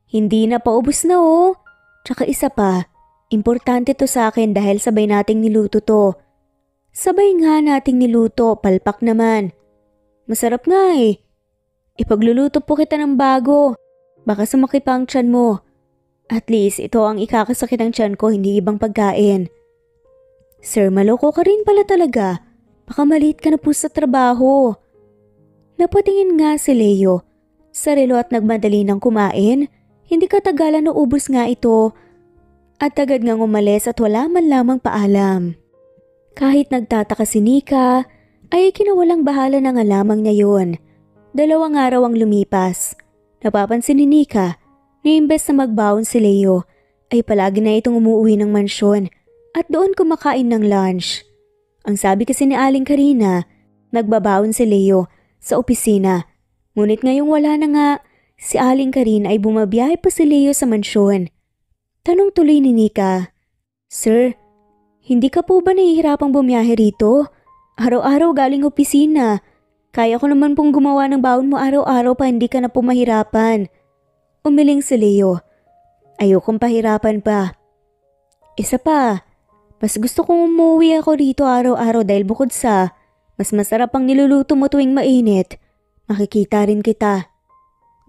Hindi na paubos na oh. Tsaka isa pa, importante to sa akin dahil sabay nating niluto to. Sabay nga nating niluto, palpak naman. Masarap nga eh. Ipagluluto po kita ng bago. Baka sumakit pa ang tiyan mo. At least ito ang ikakasakit ng tiyan ko, hindi ibang pagkain. Sir, maloko ka rin pala talaga. Baka maliit ka na po sa trabaho. Napatingin nga si Leo sa relo at nagmadali ng kumain. Hindi katagalan na ubos nga ito. At agad ngang umalis at wala man lamang paalam. Kahit nagtataka si Nika, ay kinawalang bahala na nga lamang niya yun. 2 araw ang lumipas. Napapansin ni Nika na imbes na magbaon si Leo ay palagi na itong umuwi ng mansyon at doon kumakain ng lunch. Ang sabi kasi ni Aling Karina, nagbabaon si Leo sa opisina. Ngunit ngayong wala na nga, si Aling Karina ay bumabiyahe pa si Leo sa mansyon. Tanong tuloy ni Nika, "Sir, hindi ka po ba nahihirapang bumiyahe rito? Araw-araw galing opisina. Kaya ko naman pong gumawa ng baon mo araw-araw pa hindi ka na po mahirapan." Umiling si Leo. "Ayokong pahirapan pa. Isa pa, mas gusto kong umuwi ako rito araw-araw dahil bukod sa mas masarap ang niluluto mo tuwing mainit, makikita rin kita."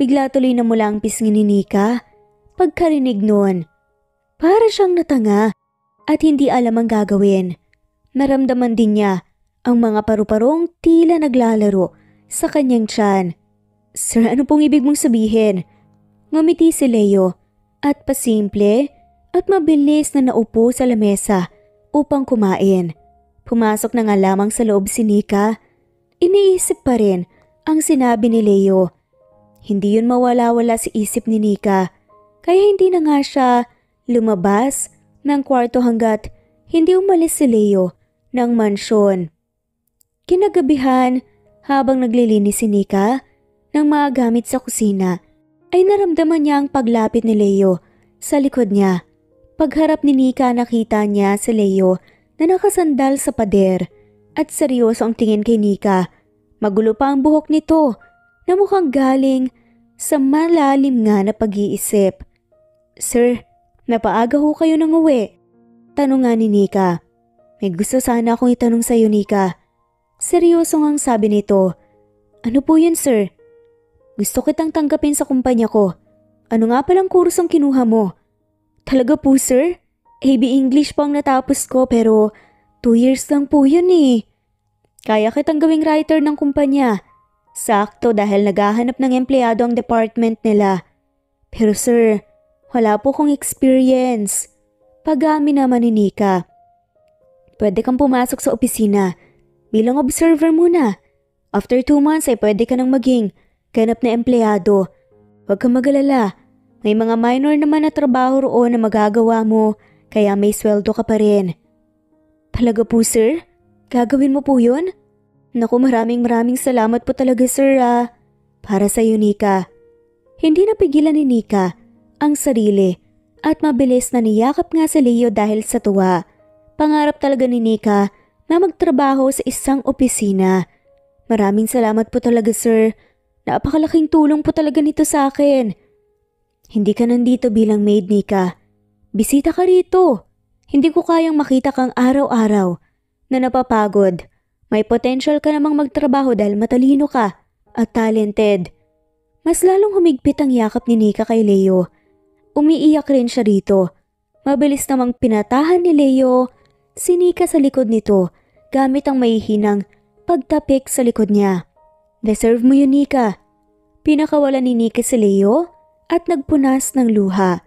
Bigla tuloy na mula ang pisngi ni Nika pagkarinig noon. Para siyang natanga at hindi alam ang gagawin. Naramdaman din niya ang mga paru-parong tila naglalaro sa kanyang tiyan. "Sir, ano pong ibig mong sabihin?" Ngumiti si Leo at pasimple at mabilis na naupo sa lamesa upang kumain. Pumasok na nga lamang sa loob si Nika. Iniisip pa rin ang sinabi ni Leo. Hindi yun mawala-wala sa isip ni Nika, kaya hindi na nga siya lumabas ng kwarto hanggat hindi umalis si Leo ng mansyon. Kinagabihan, habang naglilinis si Nika ng mga gamit sa kusina, ay naramdaman niya ang paglapit ni Leo sa likod niya. Pagharap ni Nika, nakita niya si Leo na nakasandal sa pader at seryoso ang tingin kay Nika. Magulo pa ang buhok nito na mukhang galing sa malalim nga na pag-iisip. "Sir, napaaga ho kayo nang uwi?" Tanong nga ni Nika. "May gusto sana akong itanong sa iyo, Nika." Seryoso ngang sabi nito. "Ano po yun, sir?" "Gusto kitang tanggapin sa kumpanya ko." "Ano nga palang kursong kinuha mo?" "Talaga po, sir? AB English po ang natapos ko pero 2 years lang po yun eh." "Kaya kitang gawing writer ng kumpanya. Sakto dahil naghahanap ng empleyado ang department nila." "Pero sir, wala po kong experience." Pag-amin naman ni Nika. "Pwede kang pumasok sa opisina bilang observer muna. After 2 months ay pwede ka nang maging ganap na empleyado. Huwag kang mag-alala. May mga minor naman na trabaho roon na magagawa mo kaya may sweldo ka pa rin." "Talaga po, sir? Gagawin mo po yun?" "Naku, maraming salamat po talaga, sir ah." "Para sa iyo, Nika." Hindi napigilan ni Nika ang sarili at mabilis na niyakap nga si Leo dahil sa tuwa. Pangarap talaga ni Nika na magtrabaho sa isang opisina. "Maraming salamat po talaga, sir. Napakalaking tulong po talaga nito sa akin." "Hindi ka nandito bilang maid, Nika. Bisita ka rito. Hindi ko kayang makita kang araw-araw na napapagod. May potential ka namang magtrabaho dahil matalino ka at talented." Mas lalong humigpit ang yakap ni Nika kay Leo. Umiiyak rin siya rito. Mabilis namang pinatahan ni Leo si Nika sa likod nito gamit ang mahihinang pagtapik sa likod niya. "Deserve mo yun, Nika." Pinakawalan ni Nika si Leo at nagpunas ng luha.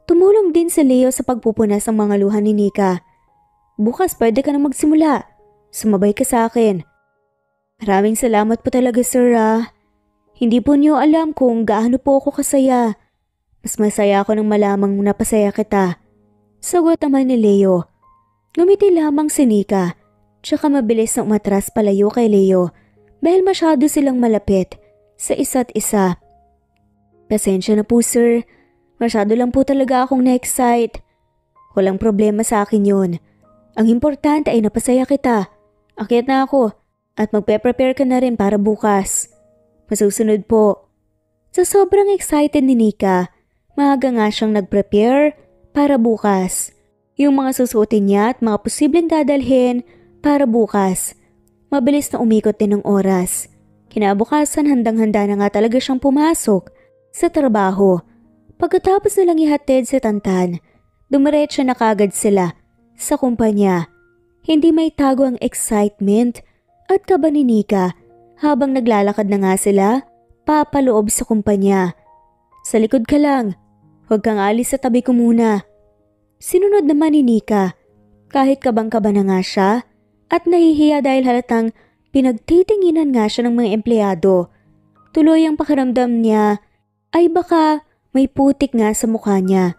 Tumulong din si Leo sa pagpupunas ng mga luha ni Nika. "Bukas pwede ka na magsimula. Sumabay ka sa akin." "Maraming salamat po talaga, sir ah. Hindi po niyo alam kung gaano po ako kasaya. Mas masaya ako nang malamang napasaya kita." Sagot naman ni Leo. Ngumiti lamang si Nika, tsaka mabilis na umatras palayo kay Leo dahil masyado silang malapit sa isa't isa. "Pasensya na po, sir. Masyado lang po talaga akong na-excite." "Walang problema sa akin yun. Ang importante ay napasaya kita. Akyat na ako at magpe-prepare ka na rin para bukas." "Masusunod po." Sa sobrang excited ni Nika, maaga nga siyang nag-prepare para bukas. Yung mga susuotin niya at mga posibleng dadalhin para bukas. Mabilis na umikot din ng oras. Kinabukasan handang-handa na nga talaga siyang pumasok sa trabaho. Pagkatapos nilang ihatid si Tantan, dumiretso na kagad sila sa kumpanya. Hindi may tago ang excitement at kaba ni Nika habang naglalakad na nga sila papaloob sa kumpanya. "Sa likod ka lang. Huwag kang alis, sa tabi ko muna." Sinunod naman ni Nika kahit kabang-kaba na nga siya at nahihiya dahil halatang pinagtitinginan nga siya ng mga empleyado. Tuloy ang pakiramdam niya ay baka may putik nga sa mukha niya.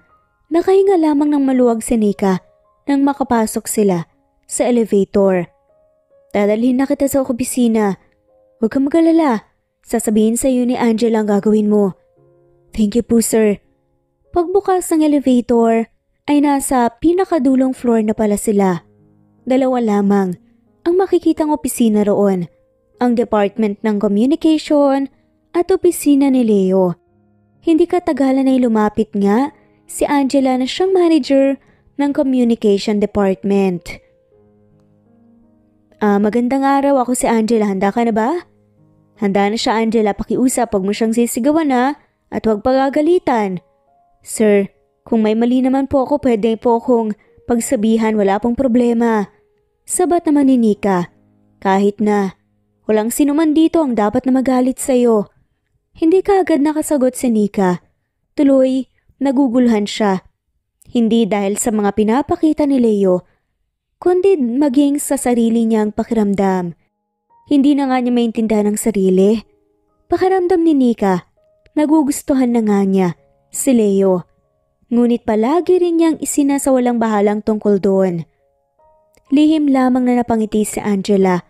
Nakahinga lamang ng maluwag si Nika nang makapasok sila sa elevator. Dadalhin na kita sa opisina. Huwag kang mag-alala. Sasabihin sa iyo ni Angela ang gagawin mo. Thank you po, sir. Pagbukas ng elevator ay nasa pinakadulong floor na pala sila. Dalawa lamang ang makikitang opisina roon. Ang Department ng Communication at opisina ni Leo. Hindi katagalan ay lumapit nga si Angela na siyang manager ng Communication Department. Magandang araw, ako si Angela. Handa ka na ba? Handa na siya, Angela. Pakiusap, huwag mo siyang sisigawan at huwag pagagalitan. Sir, kung may mali naman po ako, pwede po akong pagsabihan, wala pong problema. Sabat naman ni Nika. Kahit na, walang sino man dito ang dapat na magalit sa'yo. Hindi kaagad nakasagot si Nika. Tuloy, naguguluhan siya. Hindi dahil sa mga pinapakita ni Leo, kundi maging sa sarili niyang pakiramdam. Hindi na nga niya maintindihan ang sarili. Pakiramdam ni Nika, nagugustuhan na nga niya si Leo. Ngunit palagi rin niyang isinasawalang bahalang tungkol doon. Lihim lamang na napangiti si Angela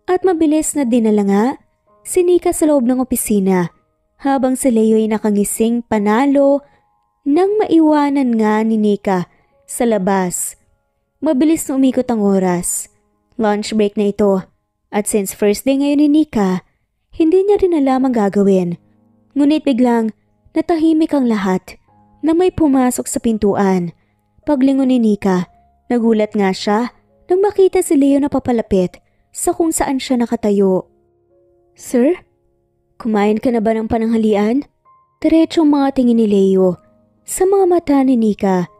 at mabilis na dinala nga si Nika sa loob ng opisina habang si Leo ay nakangising panalo nang maiwanan nga ni Nika sa labas. Mabilis na umikot ang oras. Lunch break na ito. At since first day ngayon ni Nika, hindi niya rin alam ang gagawin. Ngunit biglang natahimik ang lahat na may pumasok sa pintuan. Paglingon ni Nika, nagulat nga siya nang makita si Leo na papalapit sa kung saan siya nakatayo. Sir, kumain ka na ba ng pananghalian? Diretsong mga tingin ni Leo sa mga mata ni Nika.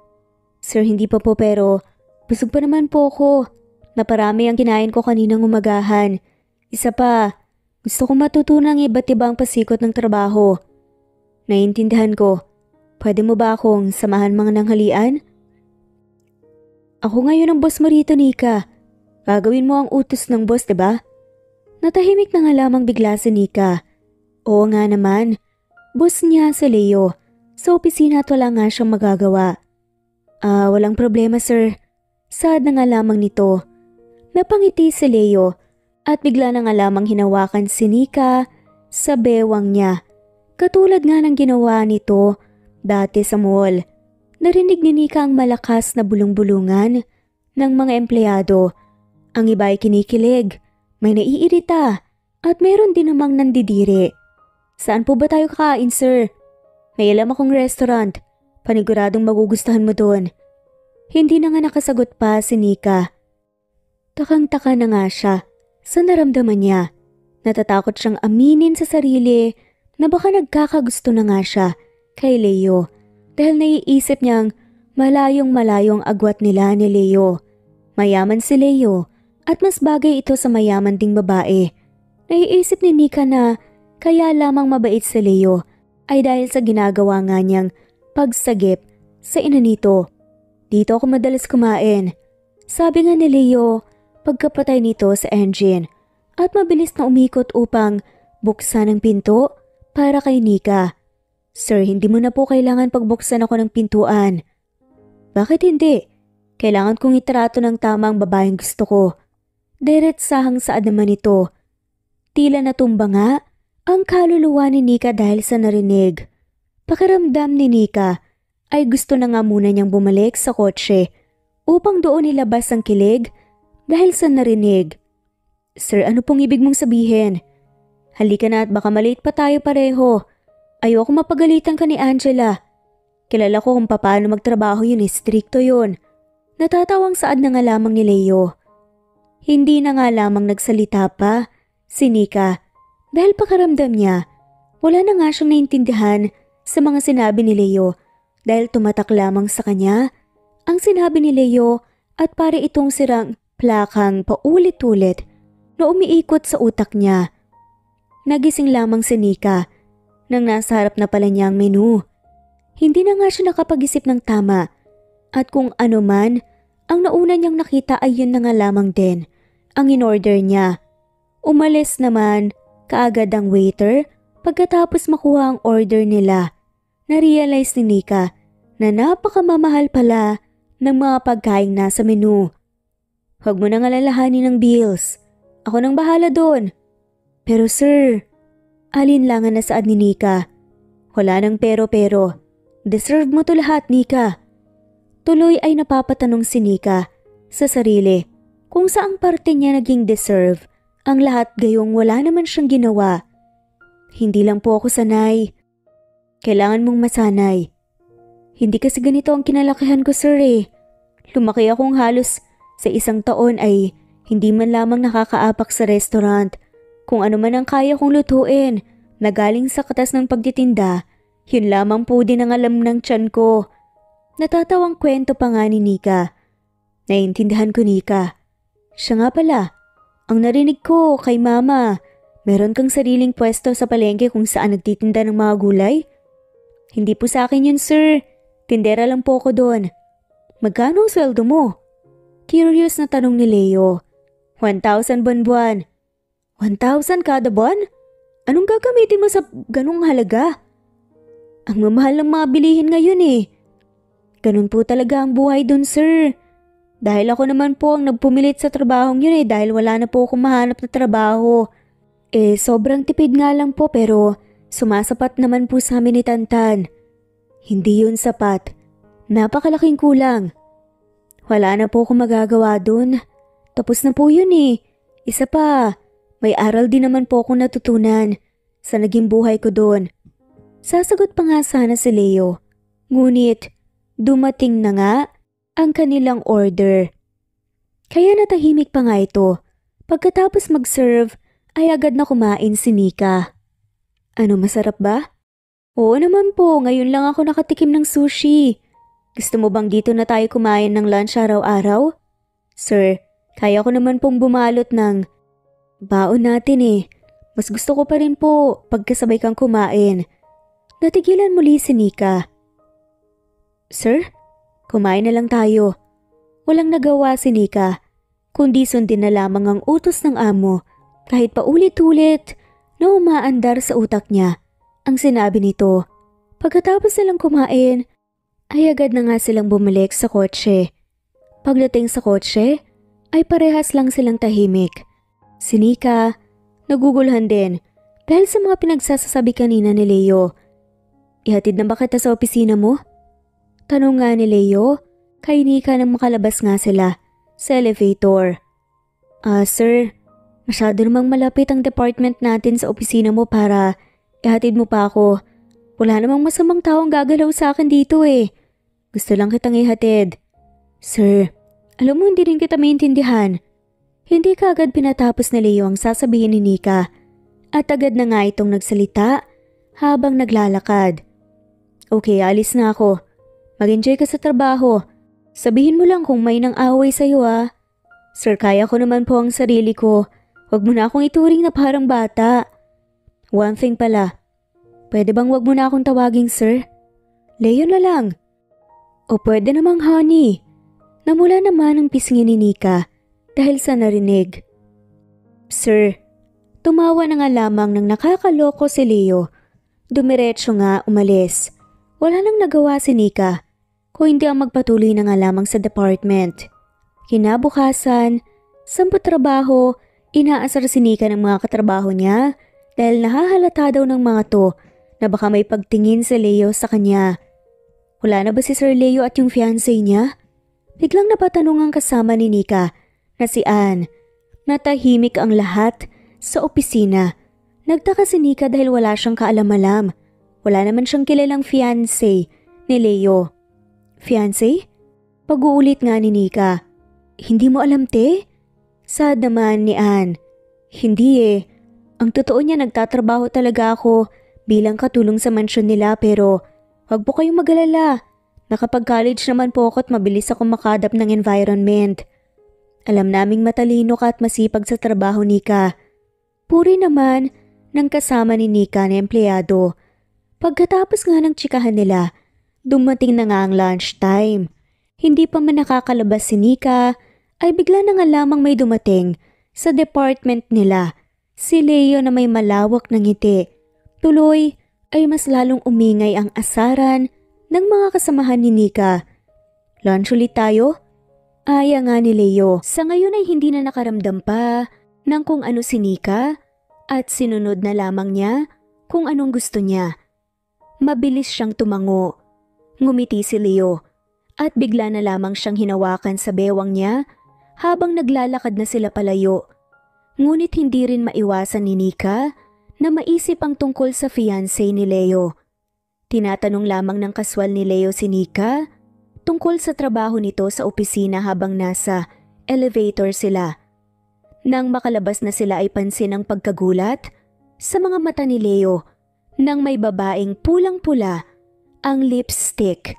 Sir, hindi pa po pero busog pa naman po ako. Naparami ang kinain ko kaninang umagahan. Isa pa, gusto kong matutunan ng iba't ibang pasikot ng trabaho. Naiintindihan ko. Pwede mo ba akong samahan mga nanghalian? Ako ngayon ang boss mo rito, Nika. Gagawin mo ang utos ng boss, diba? Natahimik na nga lamang bigla si Nika. Oo nga naman. Boss niya si Leo. Sa opisina at wala nga siyang magagawa. Walang problema, sir. Sad na nga lamang nito. Napangiti si Leo at bigla na nga lamang hinawakan si Nika sa bewang niya. Katulad nga ng ginawa nito dati sa mall. Narinig ni Nika ang malakas na bulong-bulungan ng mga empleyado. Ang iba ay kinikilig, may naiirita at meron din namang nandidiri. Saan po ba tayo kakain, sir? May alam akong restaurant. Paniguradong magugustuhan mo doon. Hindi na nga nakasagot pa si Nika. Takang-taka na nga siya sa naramdaman niya. Natatakot siyang aminin sa sarili na baka nagkakagusto na nga siya kay Leo dahil naiisip niyang malayong-malayong agwat nila ni Leo. Mayaman si Leo at mas bagay ito sa mayaman ding babae. Naiisip ni Nika na kaya lamang mabait si Leo ay dahil sa ginagawa nga niyang pagsagip sa ina nito. Dito ako madalas kumain. Sabi nga ni Leo pagkapatay nito sa engine at mabilis na umikot upang buksan ang pinto para kay Nika. Sir, hindi mo na po kailangan pagbuksan ako ng pintuan. Bakit hindi? Kailangan kong itrato ng tama ang babaeng gusto ko. Diretsahang saad naman ito. Tila natumba nga ang kaluluwa ni Nika dahil sa narinig. Pakiramdam ni Nika ay gusto na nga muna niyang bumalik sa kotse upang doon ilabas ang kilig dahil sa narinig. Sir, ano pong ibig mong sabihin? Halika na at baka malate pa tayo pareho. Ayoko mapagalitan ka ni Angela. Kilala ko kung paano magtrabaho yun, stricto yun. Natatawang saad na nga lamang ni Leo. Hindi na nga lamang nagsalita pa si Nika dahil pakiramdam niya wala na nga siyang naintindihan sa mga sinabi ni Leo dahil tumatak lamang sa kanya ang sinabi ni Leo at pare itong sirang plakang paulit-ulit na umiikot sa utak niya. Nagising lamang si Nika nang nasa harap na pala niya ang menu. Hindi na nga siya nakapag-isip ng tama at kung ano man ang nauna niyang nakita ay yun na nga lamang din ang in-order niya. Umalis naman kaagad ang waiter Pagkatapos makuha ang order nila, na-realize ni Nika na napakamamahal pala ng mga pagkain nasa menu. Huwag mo nang alalahanin ng bills. Ako nang bahala doon. Pero sir, alinlangan na saad ni Nika. Wala nang pero-pero. Deserve mo to lahat, Nika. Tuloy ay napapatanong si Nika sa sarili kung saang parte niya naging deserve ang lahat gayong wala naman siyang ginawa. Hindi lang po ako sanay. Kailangan mong masanay. Hindi kasi ganito ang kinalakihan ko, sir eh. Lumaki akong halos sa isang taon ay hindi man lamang nakakaapak sa restaurant. Kung ano man ang kaya kong lutuin na galing sa katas ng pagtitinda, yun lamang po din ang alam ng tiyan ko. Natatawang kwento pa nga ni Nika. Naiintindihan ko, Nika. Siya nga pala, ang narinig ko kay mama, meron kang sariling pwesto sa palengke kung saan nagtitinda ng mga gulay? Hindi po sa akin yun, sir. Tindera lang po ako doon. Magkano ang sweldo mo? Curious na tanong ni Leo. 1,000 buwan-buwan. 1,000 kada buwan? Anong gagamitin mo sa ganung halaga? Ang mamahal ng mga bilihin ngayon eh. Ganun po talaga ang buhay doon, sir. Dahil ako naman po ang nagpumilit sa trabahong yun eh dahil wala na po akong mahanap na trabaho. Sobrang tipid nga lang po pero sumasapat naman po sa amin ni Tantan. Hindi yun sapat. Napakalaking kulang. Wala na po akong magagawa dun. Tapos na po yun eh. Isa pa, may aral din naman po akong natutunan sa naging buhay ko doon. Sasagot pa nga sana si Leo. Ngunit, dumating na nga ang kanilang order. Kaya natahimik pa nga ito. Pagkatapos mag-serve, ay agad na kumain si Nika. Ano, masarap ba? Oo naman po, ngayon lang ako nakatikim ng sushi. Gusto mo bang dito na tayo kumain ng lunch araw-araw? Sir, kaya ko naman pong bumalot ng baon natin eh. Mas gusto ko pa rin po pagkasabay kang kumain. Natigilan muli si Nika. Sir, kumain na lang tayo. Walang nagawa si Nika, kundi sundin na lamang ang utos ng amo kahit paulit-ulit na umaandar sa utak niya ang sinabi nito. Pagkatapos silang kumain, ay agad na nga silang bumalik sa kotse. Pagdating sa kotse, ay parehas lang silang tahimik. Si Nika, naguguluhan din dahil sa mga pinagsasasabi kanina ni Leo. Ihatid na ba kita sa opisina mo? Tanong nga ni Leo kay Nika nang makalabas nga sila sa elevator. Sir, masyado namang malapit ang department natin sa opisina mo para ihatid mo pa ako. Wala namang masamang taong gagalaw sa akin dito eh. Gusto lang kitang ihatid. Sir, alam mo hindi rin kita maintindihan. Hindi ka agad pinatapos ni Leo ang sasabihin ni Nika at agad na nga itong nagsalita habang naglalakad. Okay, alis na ako. Mag-enjoy ka sa trabaho. Sabihin mo lang kung may nang away sa'yo ah. Sir, kaya ko naman po ang sarili ko. Huwag mo na akong ituring na parang bata. One thing pala. Pwede bang wag mo na akong tawaging sir? Leo na lang. O pwede namang honey. Namula naman ang pisngi ni Nika dahil sa narinig. Sir, tumawa na nga lamang ng nakakaloko si Leo. Dumiretso nga umalis. Wala nang nagawa si Nika kung hindi ang magpatuloy na nga lamang sa department. Kinabukasan, sa trabaho, inaasar si Nika ng mga katrabaho niya dahil nahahalata daw ng mga to na baka may pagtingin si Leo sa kanya. Wala na ba si Sir Leo at yung fiancé niya? Biglang napatanong ang kasama ni Nika na si Ann. Natahimik ang lahat sa opisina. Nagtaka si Nika dahil wala siyang kaalam-alam. Wala naman siyang kilalang fiancé ni Leo. Fiancé? Pag-uulit nga ni Nika. Hindi mo alam, te? Sad naman ni Ann. Hindi eh. Ang totoo niya nagtatrabaho talaga ako bilang katulong sa mansyon nila pero wag po kayong mag-alala. Nakapag-college naman po ako at mabilis akong makadap ng environment. Alam naming matalino ka at masipag sa trabaho, Nika. Puri naman ng kasama ni Nika na empleyado. Pagkatapos nga ng tsikahan nila, dumating na nga ang lunchtime. Hindi pa man nakakalabas si Nika, ay bigla na nga lamang may dumating sa department nila. Si Leo na may malawak na ngiti, Tuloy ay mas lalong umingay ang asaran ng mga kasamahan ni Nika. Lunch ulit tayo? Aya nga ni Leo. Sa ngayon ay hindi na nakaramdam pa ng kung ano si Nika at sinunod na lamang niya kung anong gusto niya. Mabilis siyang tumango. Ngumiti si Leo at bigla na lamang siyang hinawakan sa bewang niya habang naglalakad na sila palayo. Ngunit hindi rin maiwasan ni Nika na maisip ang tungkol sa fiancé ni Leo. Tinatanong lamang ng kaswal ni Leo si Nika tungkol sa trabaho nito sa opisina habang nasa elevator sila. Nang makalabas na sila ay pansin ang pagkagulat sa mga mata ni Leo nang may babaeng pulang-pula ang lipstick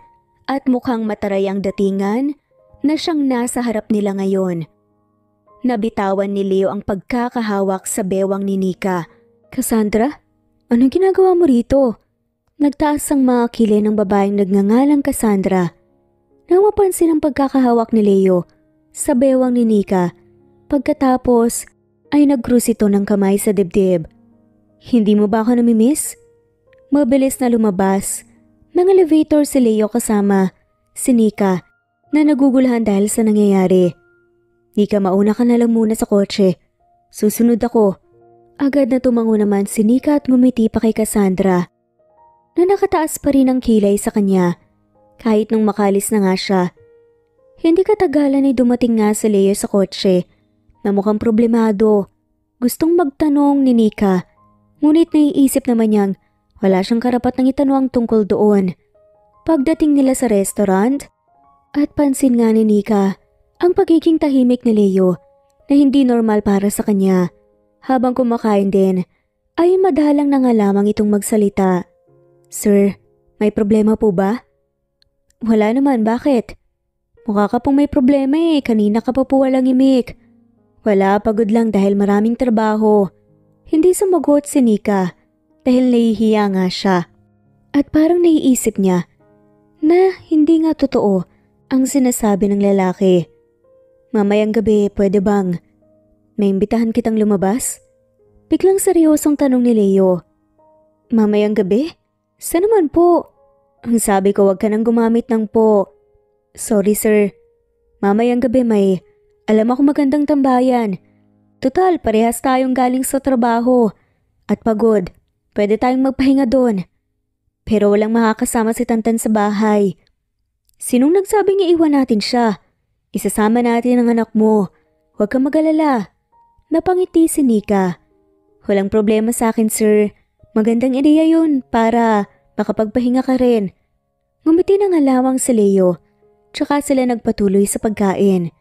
at mukhang mataray ang datingan na siyang nasa harap nila ngayon. Nabitawan ni Leo ang pagkakahawak sa bewang ni Nika. Cassandra, anong ginagawa mo rito? Nagtaas ang mga kilay ng babaeng nagngangalang Cassandra. Nang mapansin ang pagkakahawak ni Leo sa bewang ni Nika, pagkatapos ay nag-cruise ito ng kamay sa dibdib. Hindi mo ba ako namimiss? Mabilis na lumabas ng elevator si Leo kasama si Nika na nagugulahan dahil sa nangyayari. Nika, mauna ka na lang muna sa kotse. Susunod ako. Agad na tumango naman si Nika at ngumiti pa kay Cassandra na nakataas pa rin ang kilay sa kanya. Kahit nung makalis na nga siya. Hindi katagalan ay dumating nga si Leo sa kotse na mukhang problemado. Gustong magtanong ni Nika, ngunit naiisip naman niyang wala siyang karapat ng itanong tungkol doon. Pagdating nila sa restaurant, at pansin nga ni Nika ang pagiging tahimik ni Leo na hindi normal para sa kanya. Habang kumakain din, ay madalang na nga lamang itong magsalita. Sir, may problema po ba? Wala naman, bakit? Mukha ka pong may problema kanina ka pa po walang imik. Wala, pagod lang dahil maraming trabaho. Hindi sumagot si Nika dahil nahihiya nga siya. At parang naiisip niya na hindi nga totoo ang sinasabi ng lalaki. Mamayang gabi, pwede bang may imbitahan kitang lumabas? Biglang seryosong tanong ni Leo. Mamayang gabi? Saan naman po? Ang sabi ko wag ka nang gumamit ng po. Sorry sir. Mamayang gabi may alam ako magandang tambayan. Total, parehas tayong galing sa trabaho. At pagod. Pwede tayong magpahinga doon. Pero walang makakasama si Tantan sa bahay. Sinong nagsabing iiwan natin siya? Isasama natin ang anak mo. Huwag kang mag-alala. Napangiti si Nika. Walang problema sa akin sir. Magandang ideya yun para makapagpahinga ka rin. Ngumiti na nga lamang si Leo, tsaka sila nagpatuloy sa pagkain.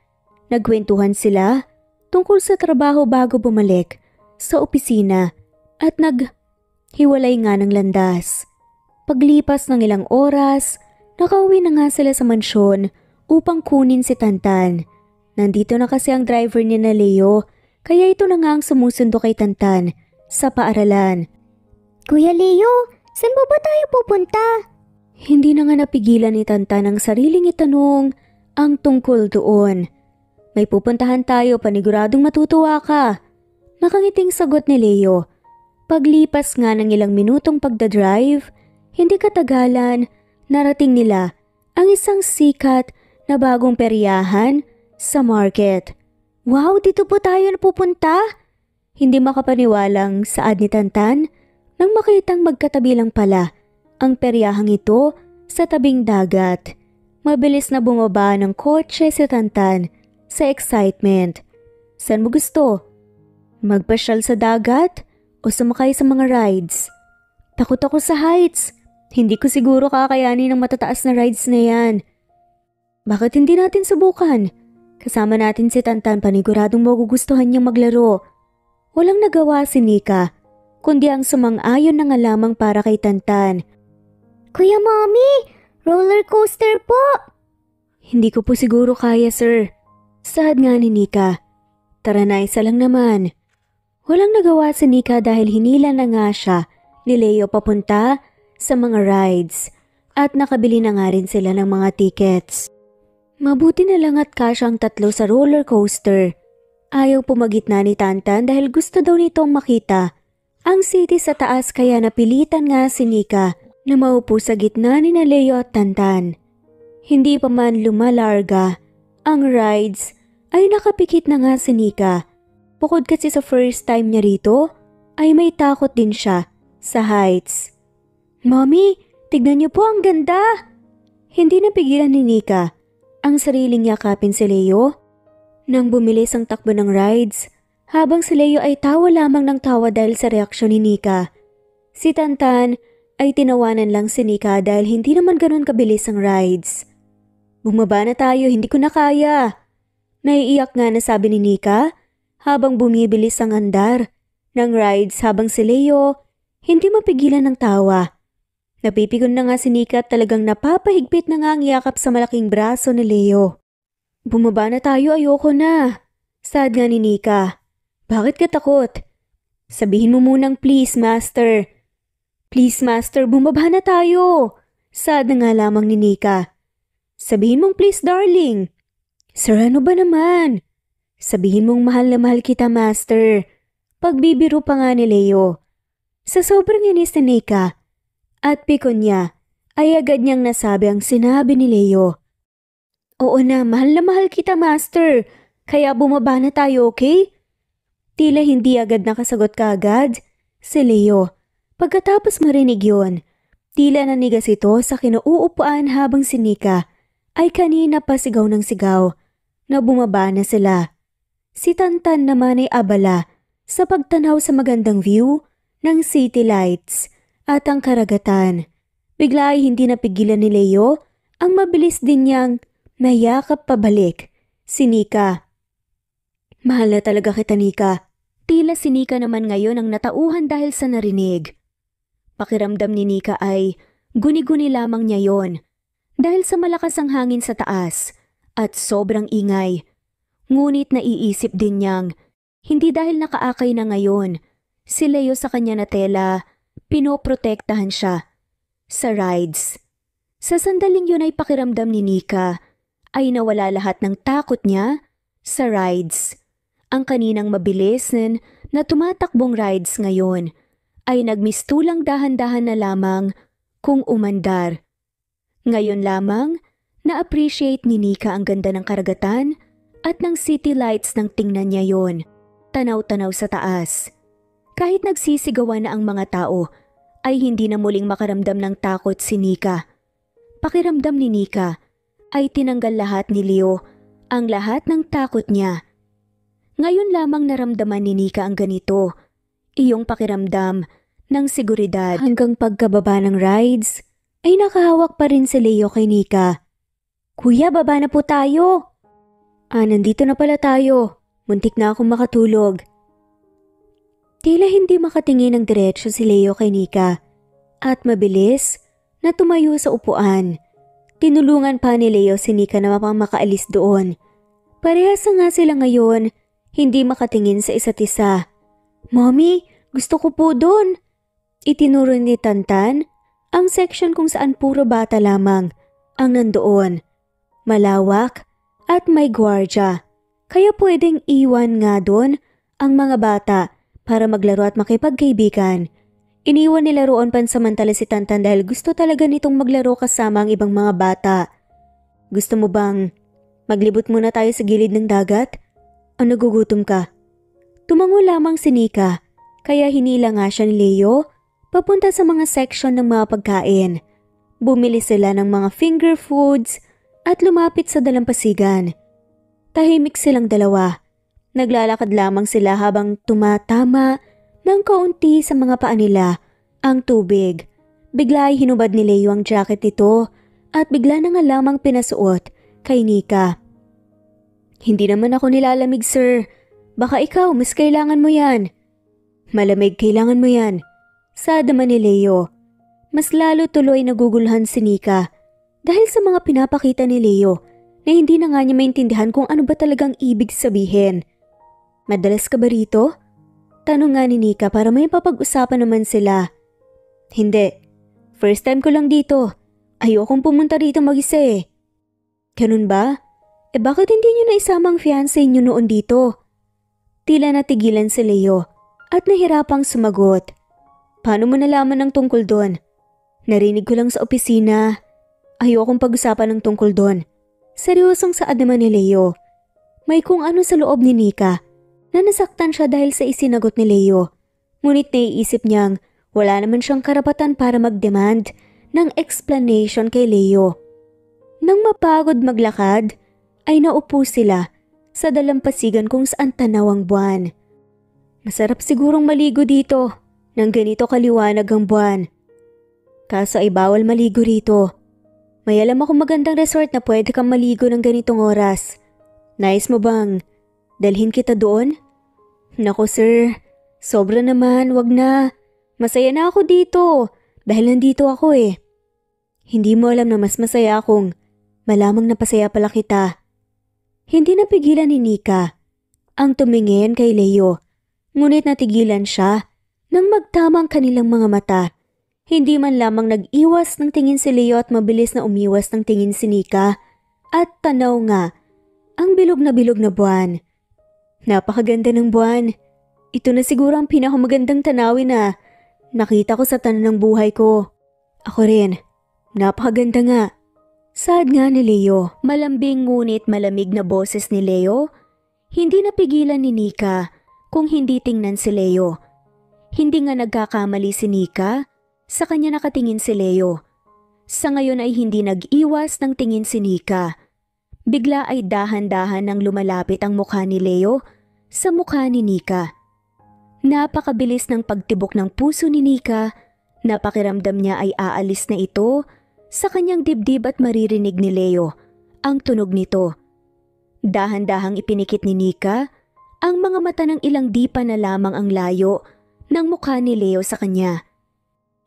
Nagkwentuhan sila tungkol sa trabaho bago bumalik sa opisina at naghiwalay nga ng landas. Paglipas ng ilang oras, nakauwi na nga sila sa mansyon upang kunin si Tantan. Nandito na kasi ang driver niya na Leo, kaya ito na nga ang sumusundo kay Tantan sa paaralan. Kuya Leo, saan ba tayo pupunta? Hindi na nga napigilan ni Tantan ang sariling itanong ang tungkol doon. May pupuntahan tayo, paniguradong matutuwa ka. Nakangiting sagot ni Leo. Paglipas nga ng ilang minutong pagdadrive, hindi katagalan, narating nila ang isang sikat na bagong peryahan sa market. Wow, dito po tayo napupunta? Hindi makapaniwalang saad ni Tantan nang makitang magkatabi lang pala ang peryahang ito sa tabing dagat. Mabilis na bumaba ng kotse si Tantan sa excitement. Saan mo gusto? Magpasyal sa dagat o sumakay sa mga rides? Takot ako sa heights. Hindi ko siguro kakayanin ng matataas na rides na yan. Bakit hindi natin subukan? Kasama natin si Tantan, paniguradong magugustuhan niyang maglaro. Walang nagawa si Nika, kundi ang sumang-ayon na nga lamang para kay Tantan. Kuya Mommy, roller coaster po! Hindi ko po siguro kaya sir. Saad nga ni Nika. Tara na, isa lang naman. Walang nagawa si Nika dahil hinila na nga siya ni Leo papunta sa mga rides at nakabili na nga rin sila ng mga tickets. Mabuti na lang at kasya ang tatlo sa roller coaster. Ayaw pumagitna ni Tantan dahil gusto daw nitong makita ang city sa taas kaya napilitan nga si Nika na maupo sa gitna ni Leo at Tantan. Hindi pa man lumalarga ang rides ay nakapikit na nga si Nika. Bukod kasi sa first time niya rito ay may takot din siya sa heights. "Mommy, tignan niyo po ang ganda!" Hindi napigilan ni Nika ang sariling yakapin si Leo. Nang bumilis ang takbo ng rides, habang si Leo ay tawa lamang ng tawa dahil sa reaksyon ni Nika. Si Tantan ay tinawanan lang si Nika dahil hindi naman ganun kabilis ang rides. "Bumaba na tayo, hindi ko na kaya." Naiiyak nga na sabi ni Nika habang bumibilis ang andar ng rides habang si Leo hindi mapigilan ng tawa. Napipigon na nga si Nika at talagang napapahigpit na nga ang yakap sa malaking braso ni Leo. "Bumaba na tayo, ayoko na." Sad nga ni Nika. "Bakit ka takot?" "Sabihin mo munang please, master." "Please, master, bumaba na tayo." Sad na nga lamang ni Nika. "Sabihin mong please, darling." "Sir, ano ba naman?" "Sabihin mong mahal na mahal kita, master." Pagbibiro pa nga ni Leo. Sa sobrang inis ni Nika at pikon niya ay agad niyang nasabi ang sinabi ni Leo. "Oo na mahal kita, master. Kaya bumaba na tayo, okay?" Tila hindi agad nakasagot kaagad si Leo. Pagkatapos marinig yun, tila nanigas ito sa kinauupuan habang si Nika ay kanina pa sigaw ng sigaw na bumaba na sila. Si Tantan naman ay abala sa pagtanaw sa magandang view ng city lights at ang karagatan. Bigla ay hindi napigilan ni Leo ang mabilis din niyang nayakap pabalik si Nika. "Mahal na talaga kita, Nika." Tila si Nika naman ngayon ang natauhan dahil sa narinig. Pakiramdam ni Nika ay guni-guni lamang niya yon dahil sa malakas ang hangin sa taas at sobrang ingay. Ngunit naiisip din niyang hindi dahil nakaakay na ngayon si Leo sa kanya na tela, pinoprotektahan siya sa rides. Sa sandaling yun ay pakiramdam ni Nika ay nawala lahat ng takot niya sa rides. Ang kaninang mabilis na tumatakbong rides ngayon ay nagmistulang dahan-dahan na lamang kung umandar. Ngayon lamang na-appreciate ni Nika ang ganda ng karagatan at ng city lights nang tingnan niya yon, tanaw-tanaw sa taas. Kahit nagsisigawan na ang mga tao ay hindi na muling makaramdam ng takot si Nika. Pakiramdam ni Nika ay tinanggal lahat ni Leo ang lahat ng takot niya. Ngayon lamang naramdaman ni Nika ang ganito, iyong pakiramdam ng seguridad. Hanggang pagkababa ng rides ay nakahawak pa rin si Leo kay Nika. "Kuya, baba na po tayo." Nandito na pala tayo. Muntik na akong makatulog." Tila hindi makatingin ng diretsyo si Leo kay Nika at mabilis na tumayo sa upuan. Tinulungan pa ni Leo si Nika na makaalis doon. Parehas nga sila ngayon, hindi makatingin sa isa't isa. "Mommy, gusto ko po doon." Itinuro ni Tantan ang section kung saan puro bata lamang ang nandoon. Malawak at may gwardya, kaya pwedeng iwan nga doon ang mga bata para maglaro at makipagkaibigan. Iniwan nila roon pansamantala si Tantan dahil gusto talaga nitong maglaro kasama ang ibang mga bata. "Gusto mo bang maglibot muna tayo sa gilid ng dagat? O nagugutom ka?" Tumango lamang si Nika, kaya hinila nga siya ni Leo papunta sa mga section ng mga pagkain. Bumili sila ng mga finger foods at lumapit sa dalampasigan. Tahimik silang dalawa. Naglalakad lamang sila habang tumatama ng kaunti sa mga paa nila ang tubig. Bigla ay hinubad ni Leo ang jacket nito at bigla na nga lamang pinasuot kay Nika. "Hindi naman ako nilalamig, sir. Baka ikaw, mas kailangan mo yan." "Malamig, kailangan mo yan." Sad naman ni Leo. Mas lalo tuloy naguguluhan si Nika dahil sa mga pinapakita ni Leo na hindi na nga niya maintindihan kung ano ba talagang ibig sabihin. "Madalas ka ba rito?" Tanong nga ni Nika para may papag-usapan naman sila. "Hindi. First time ko lang dito. Ayokong pumunta rito mag-isa eh." "Ganun ba? Bakit hindi niyo naisama ang fiancé niyo noon dito?" Tila natigilan si Leo at nahirapang sumagot. Paano mo nalaman ng tungkol doon? Narinig ko lang sa opisina. Ayokong pag-usapan ng tungkol doon. Seryosong saad naman ni Leo. May kung ano sa loob ni Nika na nasaktan siya dahil sa isinagot ni Leo. Ngunit naiisip niyang wala naman siyang karapatan para mag-demand ng explanation kay Leo. Nang mapagod maglakad, ay naupo sila sa dalampasigan kung saan tanaw ang buwan. Masarap sigurong maligo dito nang ganito kaliwanag ang buwan. Kaso ay bawal maligo rito. May alam akong magandang resort na pwede kang maligo ng ganitong oras. Nais mo bang dalhin kita doon? Nako sir, sobra naman, wag na. Masaya na ako dito dahil nandito ako eh. Hindi mo alam na mas masaya akong malamang napasaya pala kita. Hindi napigilan ni Nika ang tumingin kay Leo, ngunit natigilan siya nang magtama ang kanilang mga mata. Hindi man lamang nag-iwas ng tingin si Leo at mabilis na umiwas ng tingin si Nika at tanaw nga ang bilog na buwan. Napakaganda ng buwan. Ito na siguro ang pinakamagandang tanawin na nakita ko sa tanan ng buhay ko. Ako rin. Napakaganda nga. Saad nga ni Leo. Malambing ngunit malamig na boses ni Leo. Hindi napigilan ni Nika kung hindi tingnan si Leo. Hindi nga nagkakamali si Nika. Sa kanya nakatingin si Leo. Sa ngayon ay hindi nag-iwas ng tingin si Nika. Bigla ay dahan-dahan nang lumalapit ang mukha ni Leo sa mukha ni Nika. Napakabilis ng pagtibok ng puso ni Nika. Napakiramdam niya ay aalis na ito sa kanyang dibdib at maririnig ni Leo ang tunog nito. Dahan-dahang ipinikit ni Nika ang mga mata ng ilang dipa na lamang ang layo ng mukha ni Leo sa kanya.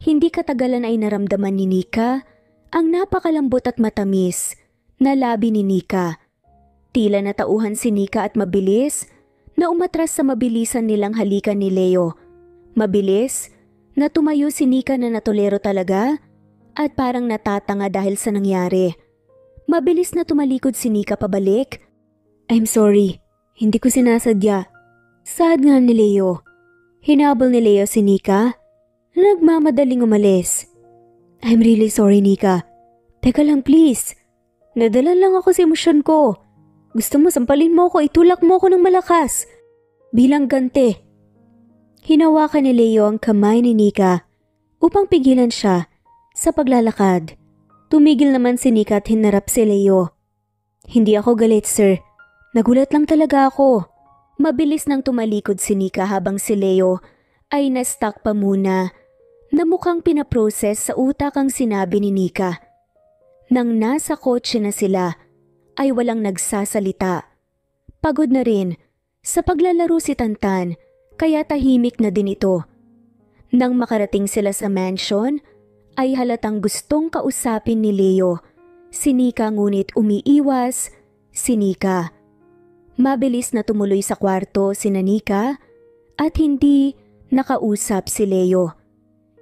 Hindi katagalan ay naramdaman ni Nika ang napakalambot at matamis na labi ni Nika. Tila natauhan si Nika at mabilis na umatras sa mabilisan nilang halikan ni Leo. Mabilis na tumayo si Nika na natolero talaga at parang natatanga dahil sa nangyari. Mabilis na tumalikod si Nika pabalik. I'm sorry, hindi ko sinasadya. Saad nga ni Leo. Hinabol ni Leo si Nika. Nagmamadaling umalis. I'm really sorry, Nika. Teka lang please. Nadala lang ako sa emosyon ko. Gusto mo sampalin mo ako, itulak mo ako ng malakas. Bilang ganti. Hinawakan ni Leo ang kamay ni Nika upang pigilan siya sa paglalakad. Tumigil naman si Nika at hinarap si Leo. Hindi ako galit, sir. Nagulat lang talaga ako. Mabilis nang tumalikod si Nika habang si Leo ay na-stuck pa muna na mukhang pinaproses sa utak ang sinabi ni Nika. Nang nasa kotse na sila, ay walang nagsasalita. Pagod na rin sa paglalaro si Tantan, kaya tahimik na din ito. Nang makarating sila sa mansion, ay halatang gustong kausapin ni Leo. Si Nika ngunit umiiwas si Nika. Mabilis na tumuloy sa kwarto si Nika at hindi nakausap si Leo.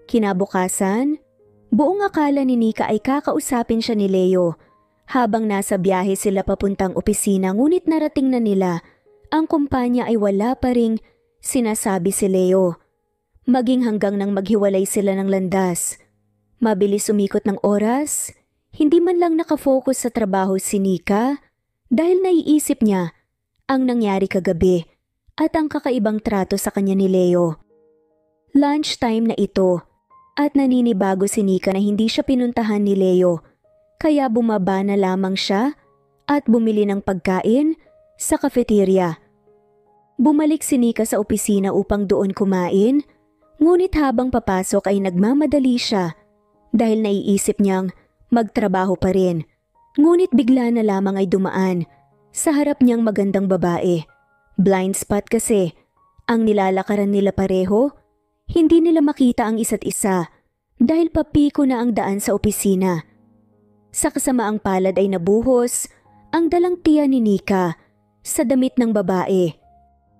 Kinabukasan, buong akala ni Nika ay kakausapin siya ni Leo. Habang nasa biyahe sila papuntang opisina ngunit narating na nila, ang kumpanya ay wala pa ring sinasabi si Leo. Maging hanggang nang maghiwalay sila ng landas. Mabilis umikot ng oras, hindi man lang nakafocus sa trabaho si Nika dahil naiisip niya ang nangyari kagabi at ang kakaibang trato sa kanya ni Leo. Lunchtime na ito. At naninibago si Nika na hindi siya pinuntahan ni Leo, kaya bumaba na lamang siya at bumili ng pagkain sa cafeteria. Bumalik si Nika sa opisina upang doon kumain, ngunit habang papasok ay nagmamadali siya dahil naiisip niyang magtrabaho pa rin. Ngunit bigla na lamang ay dumaan sa harap niyang magandang babae. Blind spot kasi, ang nilalakaran nila pareho. Hindi nila makita ang isa't isa dahil papiko na ang daan sa opisina. Sa kasamaang palad ay nabuhos ang dalang tiya ni Nika sa damit ng babae.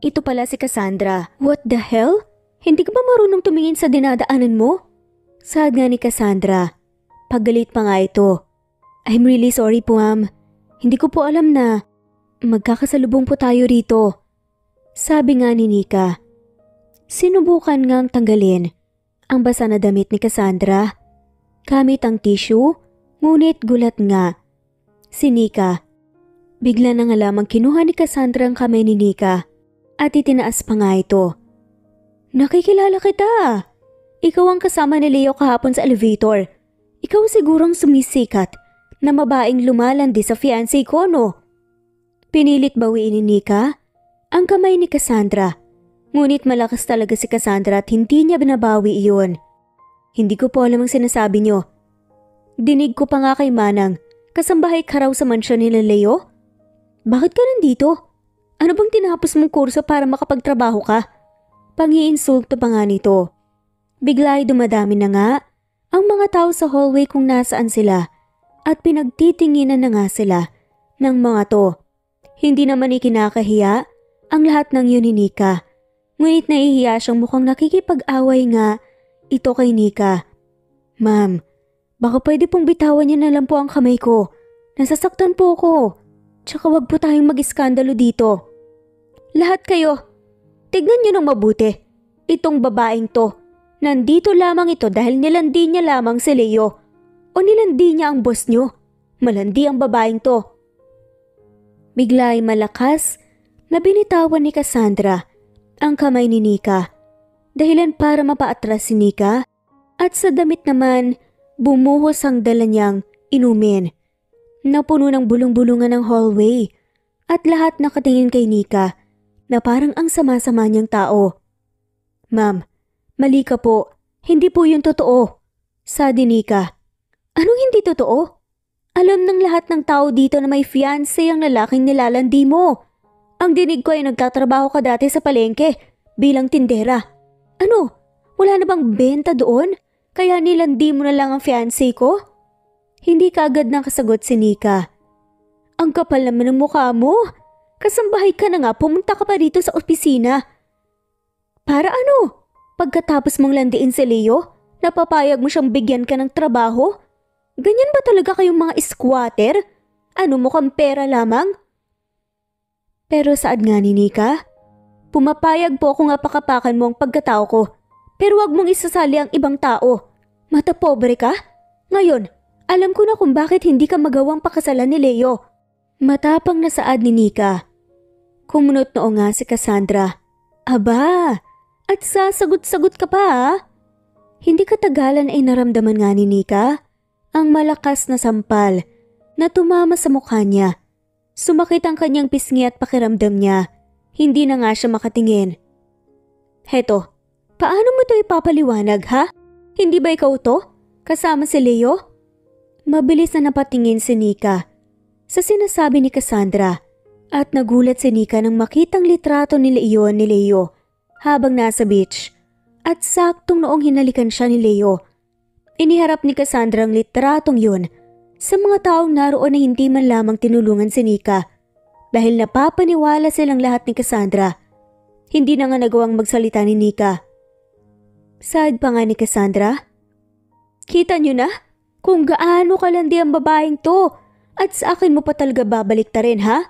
Ito pala si Cassandra. What the hell? Hindi ka ba marunong tumingin sa dinadaanan mo? Saad nga ni Cassandra. Paggalit pa nga ito. I'm really sorry po ma'am. Hindi ko po alam na magkakasalubong po tayo rito. Sabi nga ni Nika. Sinubukan ngang tanggalin ang basa na damit ni Cassandra. Gamit ang tissue, ngunit gulat nga. Si Nika. Bigla na nga lamang kinuha ni Cassandra ang kamay ni Nika at itinaas pa nga ito. Nakikilala kita. Ikaw ang kasama ni Leo kahapon sa elevator. Ikaw sigurong sumisikat na mabaing lumalandi sa fiancé ko, no? Pinilit bawiin ni Nika ang kamay ni Cassandra. Ngunit malakas talaga si Cassandra at hindi niya binabawi iyon. Hindi ko po alam ang sinasabi niyo. Dinig ko pa nga kay Manang, kasambahay ka raw sa mansyon nila Leo? Bakit ka nandito? Ano bang tinapos mong kurso para makapagtrabaho ka? Pangiinsulto pa nga nito. Bigla ay dumadami na nga ang mga tao sa hallway kung nasaan sila at pinagtitinginan na nga sila ng mga to. Hindi naman ikinakahiya ang lahat ng yun ni Nika. Ngunit nahihiya siyang mukhang nakikipag-away nga ito kay Nika. Ma'am, baka pwede pong bitawan niyo na lang po ang kamay ko. Nasasaktan po ako. Tsaka wag po tayong mag-iskandalo dito. Lahat kayo, tignan niyo nang mabuti. Itong babaeng to, nandito lamang ito dahil nilandi niya lamang si Leo. O nilandi niya ang boss niyo. Malandi ang babaeng to. Bigla ay malakas na binitawan ni Cassandra ang kamay ni Nika. Dahilan para mapaatras si Nika at sa damit naman bumuhos ang dala niyang inumin. Napuno ng bulong-bulungan ng hallway at lahat nakatingin kay Nika na parang ang sama-sama niyang tao. Ma'am, mali ka po. Hindi po yun totoo. Sabi ni Nika. Anong hindi totoo? Alam ng lahat ng tao dito na may fiancé ang lalaking nilalandi mo. Ang dinig ko ay nagtatrabaho ka dati sa palengke bilang tindera. Ano? Wala na bang benta doon? Kaya nilandi mo na lang ang fiancé ko? Hindi kaagad nakasagot si Nika. Ang kapal naman ng mukha mo. Kasambahay ka na nga, pumunta ka pa dito sa opisina. Para ano? Pagkatapos mong landiin si Leo, napapayag mo siyang bigyan ka ng trabaho? Ganyan ba talaga kayong mga squatter? Ano mukhang pera lamang? Pero saad nga ni Nika? Pumapayag po kung apakapakan mo ang pagkatao ko. Pero wag mong isasali ang ibang tao. Mata pobre ka? Ngayon, alam ko na kung bakit hindi ka magawang pakasalan ni Leo. Matapang na saad ni Nika. Kumunot noo nga si Cassandra. Aba, at sasagot-sagot ka pa ha? Hindi katagalan ay naramdaman nga ni Nika ang malakas na sampal na tumama sa mukha niya. Sumakit ang kanyang pisngi at pakiramdam niya. Hindi na nga siya makatingin. Heto, paano mo ito ipapaliwanag ha? Hindi ba ikaw to? Kasama si Leo? Mabilis na napatingin si Nika sa sinasabi ni Cassandra at nagulat si Nika nang makitang litrato ni Leo habang nasa beach at saktong noong hinalikan siya ni Leo. Iniharap ni Cassandra ang litratong yun sa mga taong naroon na hindi man lamang tinulungan si Nika dahil napapaniwala silang lahat ni Cassandra. Hindi na nga nagawang magsalita ni Nika. Saad pa nga ni Cassandra, kita niyo na kung gaano kalandi ang babaeng to at sa akin mo pa talaga babalik ta rin ha?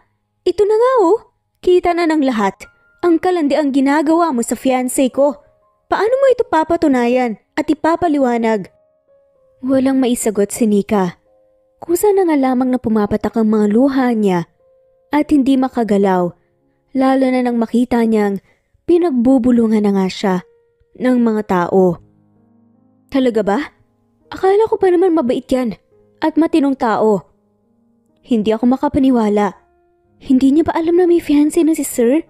Ito na nga oh, kita na ng lahat ang kalandi ang ginagawa mo sa fiancé ko. Paano mo ito papatunayan at ipapaliwanag? Walang maisagot si Nika. Kusa na nga lamang na pumapatak ang mga luha niya at hindi makagalaw, lalo na nang makita niyang pinagbubulungan na nga siya ng mga tao. Talaga ba? Akala ko pa naman mabait yan at matinong tao. Hindi ako makapaniwala. Hindi niya ba alam na may fiancé na si Sir?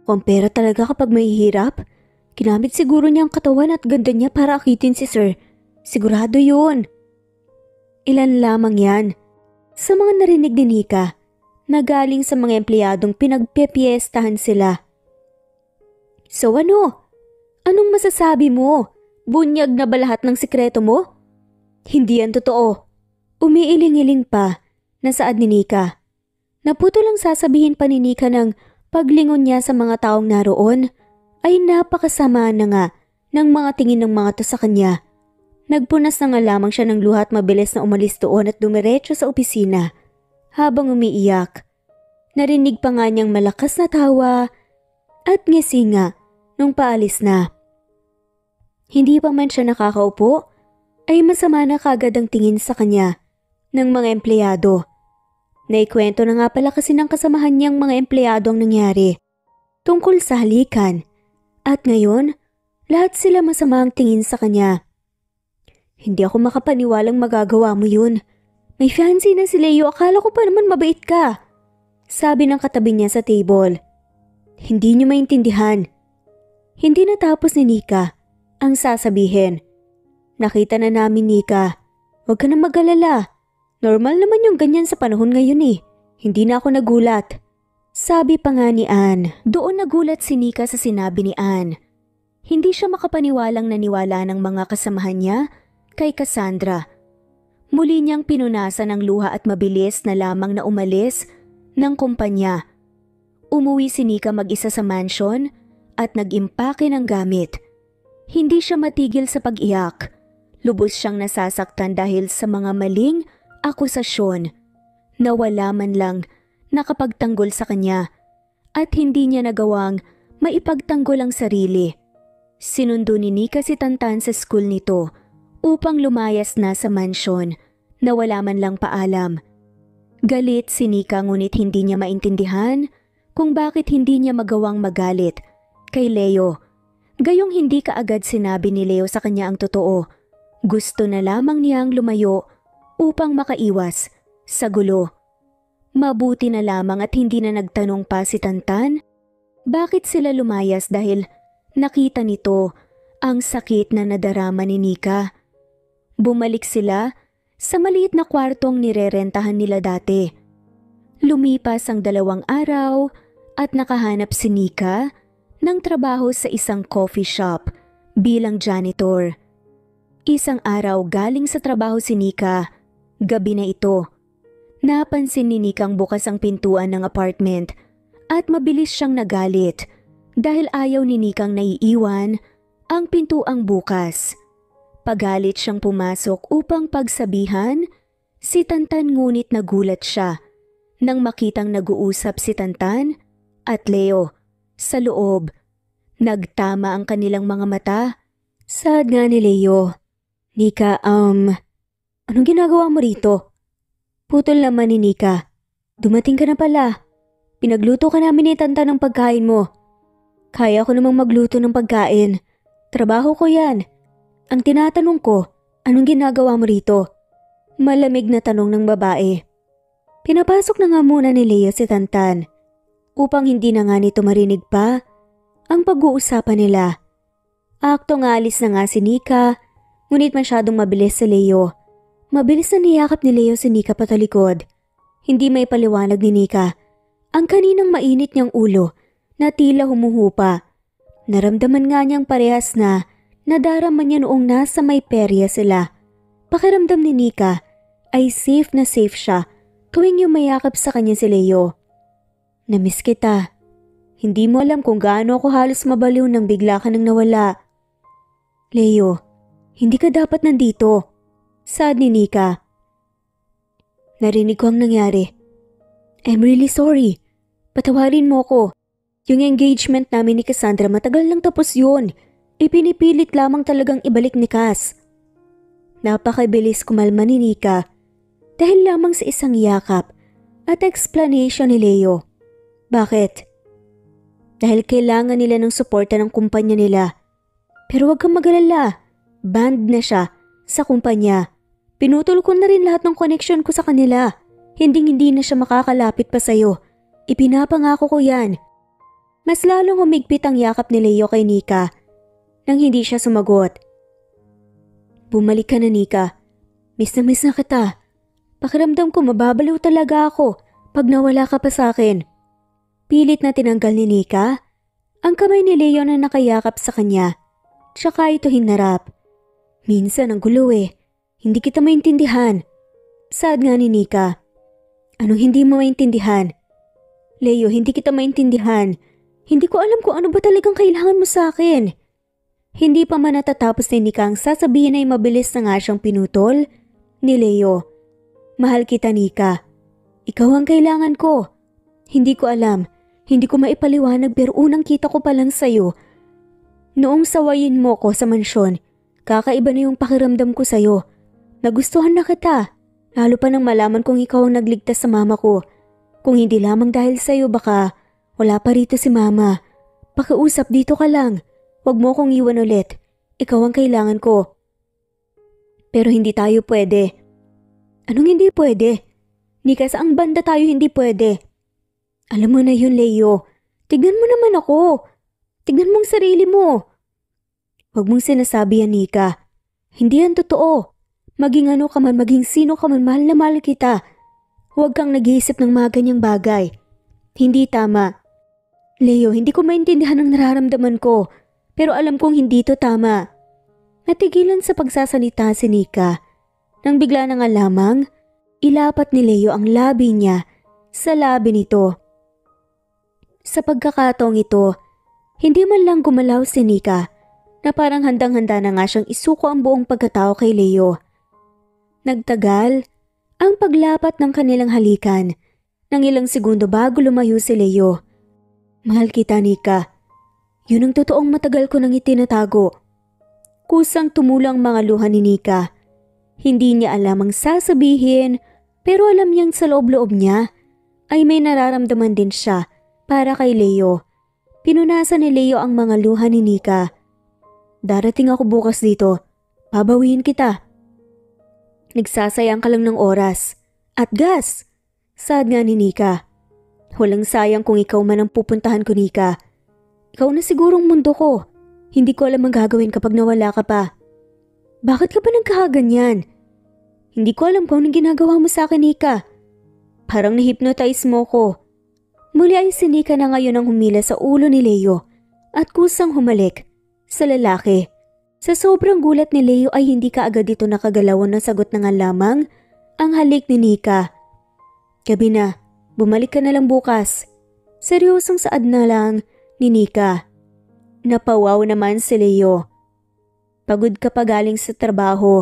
Kung pera talaga kapag may hirap, ginamit siguro niya ang katawan at ganda niya para akitin si Sir. Sigurado yun. Ilan lamang yan sa mga narinig ni Nika na galing sa mga empleyadong pinagpepiestahan sila. So ano? Anong masasabi mo? Bunyag na ba lahat ng sikreto mo? Hindi yan totoo. Umiiling-iling pa na saad ni Nika. Naputo lang sasabihin pa ni Nika ng paglingon niya sa mga taong naroon ay napakasama na nga ng mga tingin ng mga to sa kanya. Nagpunas na nga lamang siya ng luha at mabilis na umalis doon at dumiretso sa opisina habang umiiyak. Narinig pa nga niyang malakas na tawa at ngisi nga nung paalis na. Hindi pa man siya nakakaupo, ay masama na kagad ang tingin sa kanya ng mga empleyado. Naikwento na nga pala kasi ng kasamahan niyang mga empleyado ang nangyari tungkol sa halikan. At ngayon, lahat sila masama ang tingin sa kanya. Hindi ako makapaniwalang magagawa mo yun. May fiancé na si Leo, akala ko pa naman mabait ka. Sabi ng katabi niya sa table. Hindi niyo maintindihan. Hindi natapos ni Nika ang sasabihin. Nakita na namin, Nika. Huwag ka na mag-alala. Normal naman yung ganyan sa panahon ngayon eh. Hindi na ako nagulat. Sabi pa nga ni Anne. Doon nagulat si Nika sa sinabi ni Anne. Hindi siya makapaniwalang naniwala ng mga kasamahan niya kay Cassandra. Muli niyang pinunasan ng luha at mabilis na lamang na umalis ng kumpanya. Umuwi si Nika mag-isa sa mansion at nag-impake ng gamit. Hindi siya matigil sa pag-iyak. Lubos siyang nasasaktan dahil sa mga maling akusasyon na wala man lang nakapagtanggol sa kanya at hindi niya nagawang maipagtanggol ang sarili. Sinundo ni Nika si Tantan sa school nito upang lumayas na sa mansyon na wala man lang paalam. Galit si Nika ngunit hindi niya maintindihan kung bakit hindi niya magawang magalit kay Leo. Gayong hindi kaagad sinabi ni Leo sa kanya ang totoo. Gusto na lamang niyang lumayo upang makaiwas sa gulo. Mabuti na lamang at hindi na nagtanong pa si Tantan bakit sila lumayas dahil nakita nito ang sakit na nadarama ni Nika. Bumalik sila sa maliit na kwartong nirerentahan nila dati. Lumipas ang 2 araw at nakahanap si Nika ng trabaho sa isang coffee shop bilang janitor. Isang araw galing sa trabaho si Nika. Gabi na ito. Napansin ni Nikang bukas ang pintuan ng apartment at mabilis siyang nagalit dahil ayaw ni Nikang naiiwan ang pintuang bukas. Pagalit siyang pumasok upang pagsabihan si Tantan ngunit nagulat siya nang makitang nag-uusap si Tantan at Leo sa loob. Nagtama ang kanilang mga mata. Sad nga ni Leo. Nika, anong ginagawa mo rito? Putol naman ni Nika. Dumating ka na pala. Pinagluto ka namin ni Tantan ng pagkain mo. Kaya ko namang magluto ng pagkain. Trabaho ko yan. Ang tinatanong ko, anong ginagawa mo rito? Malamig na tanong ng babae. Pinapasok na nga muna ni Leo si Tantan upang hindi na nga nito marinig pa ang pag-uusapan nila. Aktong alis na nga si Nika, ngunit masyadong mabilis si Leo. Mabilis na niyakap ni Leo si Nika patalikod. Hindi may paliwanag ni Nika ang kaninang mainit niyang ulo na tila humuhupa. Naramdaman nga niyang parehas na nadarama niya noong nasa may perya sila. Pakiramdam ni Nika ay safe na safe siya tuwing yumayakap sa kanya si Leo. Namiss kita. Hindi mo alam kung gaano ako halos mabaliw nang bigla ka nang nawala. Leo, hindi ka dapat nandito. Sad ni Nika. Narinig ko ang nangyari. I'm really sorry. Patawarin mo ko. Yung engagement namin ni Cassandra matagal lang tapos yun. Ipinipilit lamang talagang ibalik ni Cass. Napakabilis kumalma ni Nika dahil lamang sa isang yakap at explanation ni Leo. Bakit? Dahil kailangan nila ng suporta ng kumpanya nila. Pero huwag kang mag-alala. Banned na siya sa kumpanya. Pinutol ko na rin lahat ng connection ko sa kanila. Hindi na siya makakalapit pa sa'yo. Ipinapangako ko yan. Mas lalong humigpit ang yakap ni Leo kay Nika nang hindi siya sumagot. Bumalik ka na, Nika. Miss na kita. Pakiramdam ko mababaliw talaga ako pag nawala ka pa sa akin. Pilit na tinanggal ni Nika ang kamay ni Leo na nakayakap sa kanya. Tsaka ito hinarap. Minsan ang gulo eh. Hindi kita maintindihan. Sad nga ni Nika. Anong hindi mo maintindihan? Leo, hindi kita maintindihan. Hindi ko alam kung ano ba talagang kailangan mo sa akin. Hindi pa man natatapos ni Nika ang sasabihin ay mabilis na nga siyang pinutol ni Leo. Mahal kita, Nika. Ikaw ang kailangan ko. Hindi ko alam. Hindi ko maipaliwanag pero unang kita ko pa lang sa'yo. Noong sawayin mo ko sa mansyon, kakaiba na yung pakiramdam ko sa'yo. Nagustuhan na kita, lalo pa nang malaman kong ikaw ang nagligtas sa mama ko. Kung hindi lamang dahil sa'yo baka wala pa rito si mama. Pakiusap dito ka lang, wag mo kong iwan ulit. Ikaw ang kailangan ko. Pero hindi tayo pwede. Anong hindi pwede? Nika, saang banda tayo hindi pwede? Alam mo na yun, Leo. Tignan mo naman ako. Tignan mong sarili mo. Huwag mong sinasabi yan, Nika. Hindi yan totoo. Maging ano ka man, maging sino ka man, mahal na mahal kita. Huwag kang nag-iisip ng mga ganyang bagay. Hindi tama. Leo, hindi ko maintindihan ang nararamdaman ko. Pero alam kong hindi to tama. Natigilan sa pagsasalita si Nika. Nang bigla na nga lamang, ilapat ni Leo ang labi niya sa labi nito. Sa pagkakataong ito, hindi man lang gumalaw si Nika na parang handang-handa na nga siyang isuko ang buong pagkatao kay Leo. Nagtagal ang paglapat ng kanilang halikan ng ilang segundo bago lumayo si Leo. Mahal kita, Nika. Yun ang totoong matagal ko nang itinatago. Kusang tumulang mga luha ni Nika. Hindi niya alam ang sasabihin pero alam niyang sa loob-loob niya ay may nararamdaman din siya para kay Leo. Pinunasan ni Leo ang mga luha ni Nika. Darating ako bukas dito. Babawiin kita. Nagsasayang ka lang ng oras. At gas. Sad nga ni Nika. Walang sayang kung ikaw man ang pupuntahan ko, Nika. Ikaw na sigurong mundo ko. Hindi ko alam ang gagawin kapag nawala ka pa. Bakit ka ba nagkakaganyan? Hindi ko alam kung anong ginagawa mo sa akin, Nika. Parang na-hypnotize mo ko. Muli ay si Nika na ngayon ang humila sa ulo ni Leo at kusang humalik sa lalaki. Sa sobrang gulat ni Leo ay hindi kaagad ito nakagalawan na sagot na nga lamang ang halik ni Nika. Gabi na, bumalik ka na lang bukas. Seryosong saad na lang ni Nika. Napawaw naman si Leo. Pagod ka pa galing sa trabaho.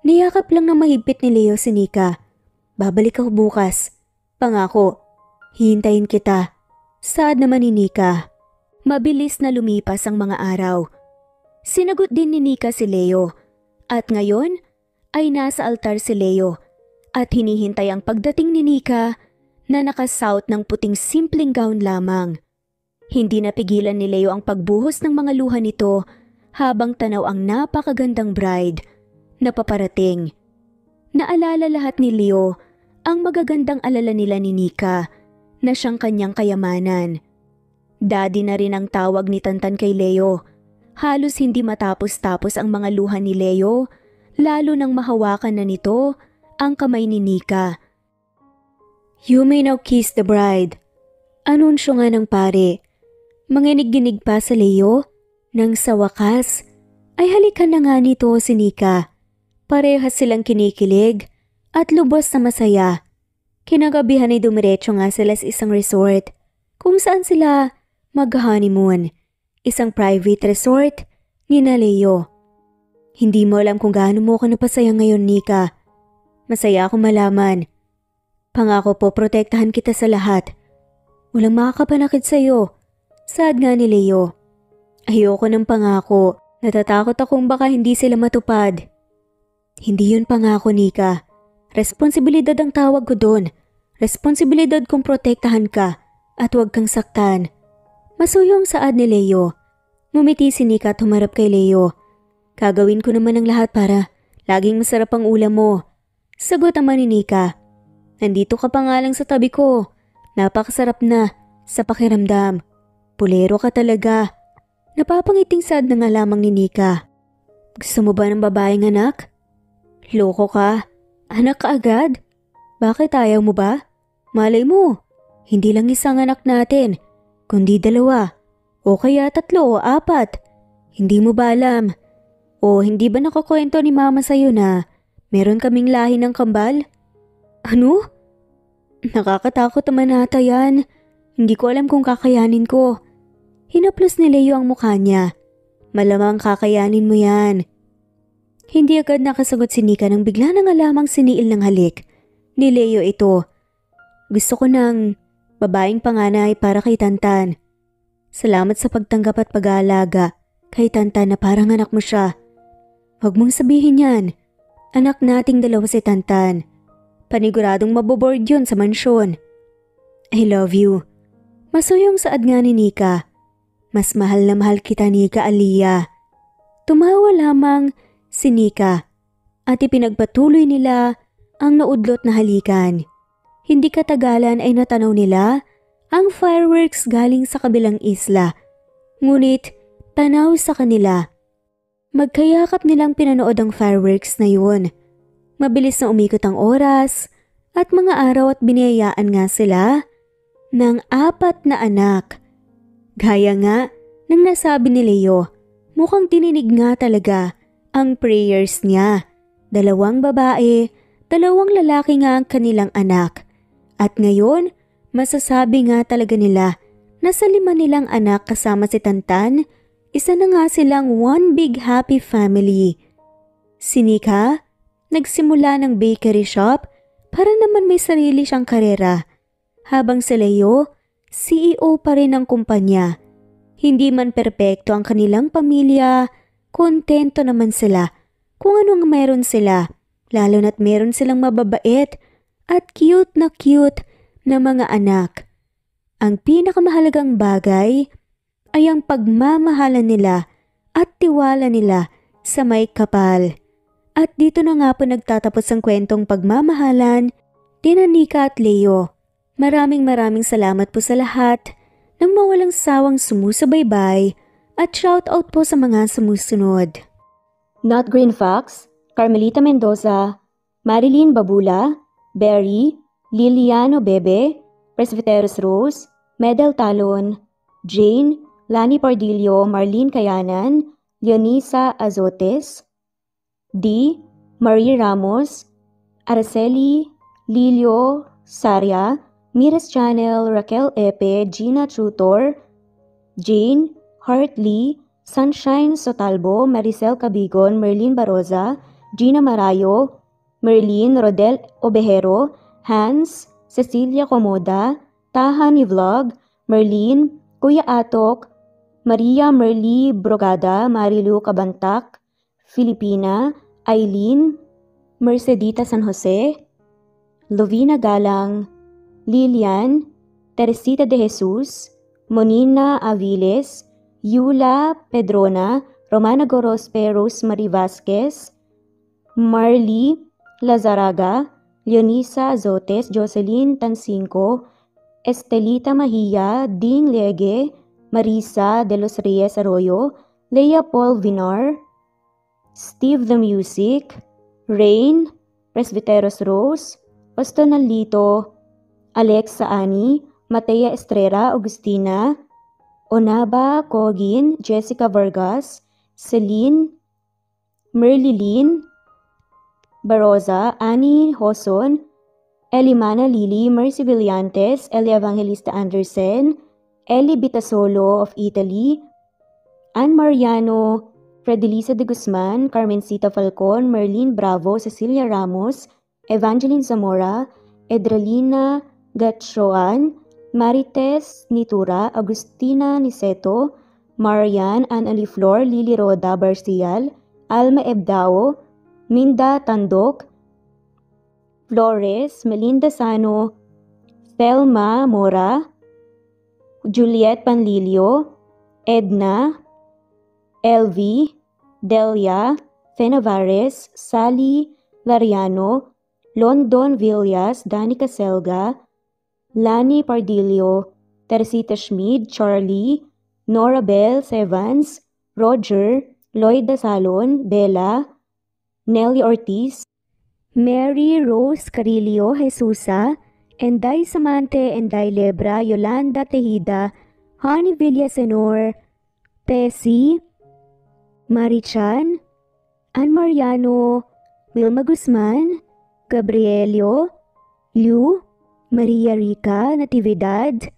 Niyakap lang na mahigpit ni Leo si Nika. Babalik ako bukas. Pangako, hihintayin kita. Saad naman ni Nika. Mabilis na lumipas ang mga araw. Sinagot din ni Nika si Leo. At ngayon ay nasa altar si Leo. At hinihintay ang pagdating ni Nika na nakasuot ng puting simpleng gown lamang. Hindi napigilan ni Leo ang pagbuhos ng mga luha nito habang tanaw ang napakagandang bride na paparating. Naalala lahat ni Leo ang magagandang alala nila ni Nika na siyang kanyang kayamanan. Daddy na rin ang tawag ni Tantan kay Leo. Halos hindi matapos-tapos ang mga luha ni Leo, lalo nang mahawakan na nito ang kamay ni Nika. You may now kiss the bride. Anunsyo nga ng pare. Manginig-ginig pa sa Leo nang sa wakas ay halikan na nga nito si Nika. Parehas silang kinikilig at lubos na masaya. Kinagabihan ay dumiretso nga sila sa isang resort kung saan sila mag-honeymoon. Isang private resort ni na Leo. Hindi mo alam kung gaano mo ako napasaya ngayon, Nika. Masaya ako malaman. Pangako po, protektahan kita sa lahat. Walang makakapanakit sa'yo. Saad nga ni Leo. Ayoko ng pangako. Natatakot akong baka hindi sila matupad. Hindi yun pangako, Nika. Responsibilidad ang tawag ko doon. Responsibilidad kong protektahan ka at huwag kang saktan. Masuyong saad ni Leo. Ngumiti si Nika at humarap kay Leo. Gagawin ko naman ang lahat para laging masarap ang ulam mo. Sagot naman ni Nika. Nandito ka pa nga lang sa tabi ko. Napakasarap na sa pakiramdam. Pulero ka talaga. Napapangiting saad na nga lamang ni Nika. Gusto mo ba ng babaeng anak? Loko ka. Anak ka agad? Bakit ayaw mo ba? Malay mo, hindi lang isang anak natin, kundi 2. O kaya 3 o 4. Hindi mo ba alam? O hindi ba nakakwento ni mama sa'yo na meron kaming lahi ng kambal? Ano? Nakakatakot naman ata yan. Hindi ko alam kung kakayanin ko. Hinaplos ni Leo ang mukha niya. Malamang kakayanin mo yan. Hindi agad nakasagot si Nika nang bigla na nga lamang siniil ng halik ni Leo ito. Gusto ko ng babaeng panganay para kay Tantan. Salamat sa pagtanggap at pag-aalaga kay Tantan na parang anak mo siya. Huwag mong sabihin yan. Anak nating dalawa si Tantan. Paniguradong maboboard yun sa mansyon. I love you. Masuyong saad nga ni Nika. Mas mahal na mahal kita, Nika Aliyah. Tumawa lamang si Nika at ipinagpatuloy nila ang naudlot na halikan. Hindi katagalan ay natanaw nila ang fireworks galing sa kabilang isla. Ngunit tanaw sa kanila. Magkayakap nilang pinanood ang fireworks na yun. Mabilis na umikot ang oras at mga araw at biniyayaan nga sila ng 4 na anak. Gaya nga ng nasabi ni Leo, mukhang tininig nga talaga ang prayers niya. 2 babae, 2 lalaki nga ang kanilang anak. At ngayon, masasabi nga talaga nila na sa 5 nilang anak kasama si Tantan, isa na nga silang one big happy family. Si Nika, nagsimula ng bakery shop para naman may sarili siyang karera. Habang si Leo, CEO pa rin ng kumpanya. Hindi man perpekto ang kanilang pamilya, kontento naman sila kung anong meron sila, lalo na't meron silang mababait at cute na mga anak. Ang pinakamahalagang bagay ay ang pagmamahalan nila at tiwala nila sa may kapal. At dito na nga po nagtatapos ang kwentong pagmamahalan ni Nika at Leo. Maraming salamat po sa lahat ng mawalang sawang sumusubaybay at shoutout po sa mga sumusunod. Not Green Fox, Carmelita Mendoza, Marilyn Babula, Berry, Liliano Bebe, Presbyteros Rose, Medel Talon, Jane, Lani Pardillo, Marlene Kayanan, Leonisa Azotes, D. Marie Ramos, Araceli, Lilio Saria, Miras Channel, Raquel Epe, Gina Tutor, Jane, Hartley, Sunshine Sotalbo, Maricel Cabigon, Merlin Baroza, Gina Marayo, Merlin Rodel Obejero, Hans, Cecilia Comoda, Taha ni Vlog, Merlin, Kuya Atok, Maria Merly Brogada, Marilu Cabantac, Filipina, Eileen, Mercedita San Jose, Lovina Galang, Lilian, Teresita de Jesus, Monina Aviles, Yula Pedrona, Romana Gorospe, Rosemary Vasquez, Marley Lazaraga, Leonisa Azotes, Jocelyn Tancinco, Estelita Mahia, Ding Lege, Marisa de los Reyes Arroyo, Leia Paul Vinar, Steve the Music, Rain, Presbyteros Rose, Ostonalito, Alexa Ani, Matea Estrera, Agustina, Onaba Cogin, Jessica Vargas, Celine, Merlilin, Baroza, Annie Hoson, Elimana Lili, Mercy Villantes, Eli Evangelista Anderson, Eli Bitasolo of Italy, Ann Mariano, Fredelisa de Guzman, Carmencita Falcon, Merlin Bravo, Cecilia Ramos, Evangeline Zamora, Edralina Gatchoan, Marites Nitura, Agustina Niceto, Marian, Ann Aliflor, Lili Roda Barcial, Alma Ebdao, Minda Tandok, Flores, Melinda Sano, Thelma Mora, Juliet Panlilio, Edna, Elvi, Delia, Fenavares, Sally Lariano, London Villas, Danica Selga, Lani Pardillo, Teresita Schmid, Charlie, Nora Bell Evans, Roger, Lloyd Dasalon, Bella, Nelly Ortiz, Mary Rose Carillo Jesusa, Enday Samante, Enday Lebra, Yolanda Tejida, Honey Villasenor, Tessie, Marichan, Ann Mariano, Wilma Guzman, Gabrielio, Liu, Maria Rica Natividad,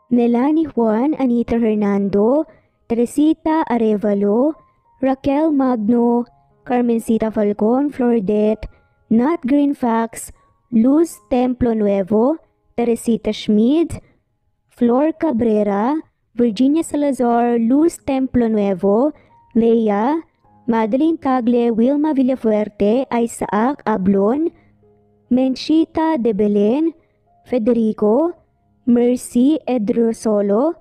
Nelani Juan, Anita Hernando, Teresita Arevalo, Raquel Magno, Carmencita Falcon, Flordet, Nat Green Fax, Luz Templo Nuevo, Teresita Schmid, Flor Cabrera, Virginia Salazar, Luz Templo Nuevo, Leia, Madeline Tagle, Wilma Villafuerte, Isaac Ablon, Menchita de Belen, Federico, Mercy Edrosolo,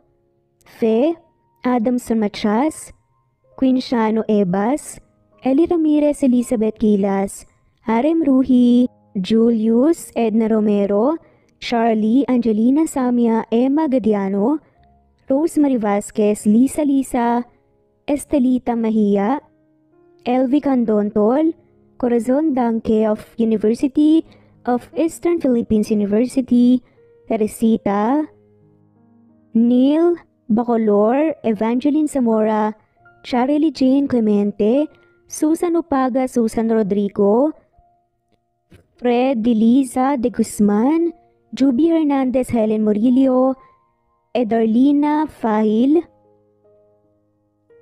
Fe, Adamson Machas, Quinciano Ebas, Eli Ramirez Elizabeth Gilas, Harem Ruhi, Julius Edna Romero, Charlie Angelina Samia Emma Gadiano, Rosemary Vasquez Lisa, Estelita Mahia, Elvi Candontol, Corazon Danke of University of Eastern Philippines University, Teresita, Neil Bacolor, Evangeline Zamora, Charlie Jane Clemente, Susan Upaga, Susan Rodrigo, Fred Deliza de Guzman, Juby Hernandez, Helen Murillo, Edarlina Fahil,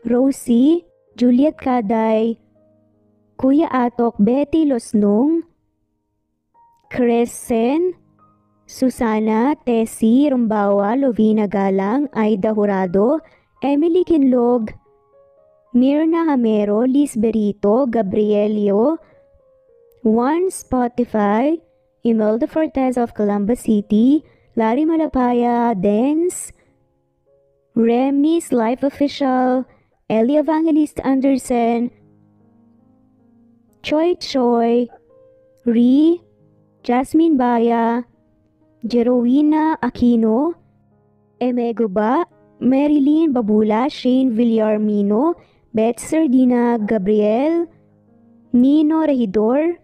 Rosie, Juliet Kaday, Kuya Atok, Betty Losnong, Crescen, Susana, Tessie Rumbawa, Lovina Galang, Aida Jurado, Emily Kinlog, Mirna Hamero, Liz Berito, Gabrielio, Juan Spotify, Imelda Fortes of Columbus City, Larry Malapaya, Dance, Remy's Life Official, Ellie Evangelista Anderson, Choi, Ree, Jasmine Baya, Jerowina Aquino, Emeguba, Marilyn Babula, Shane Villarmino, Beth Sardina, Gabriel, Nino Regidor,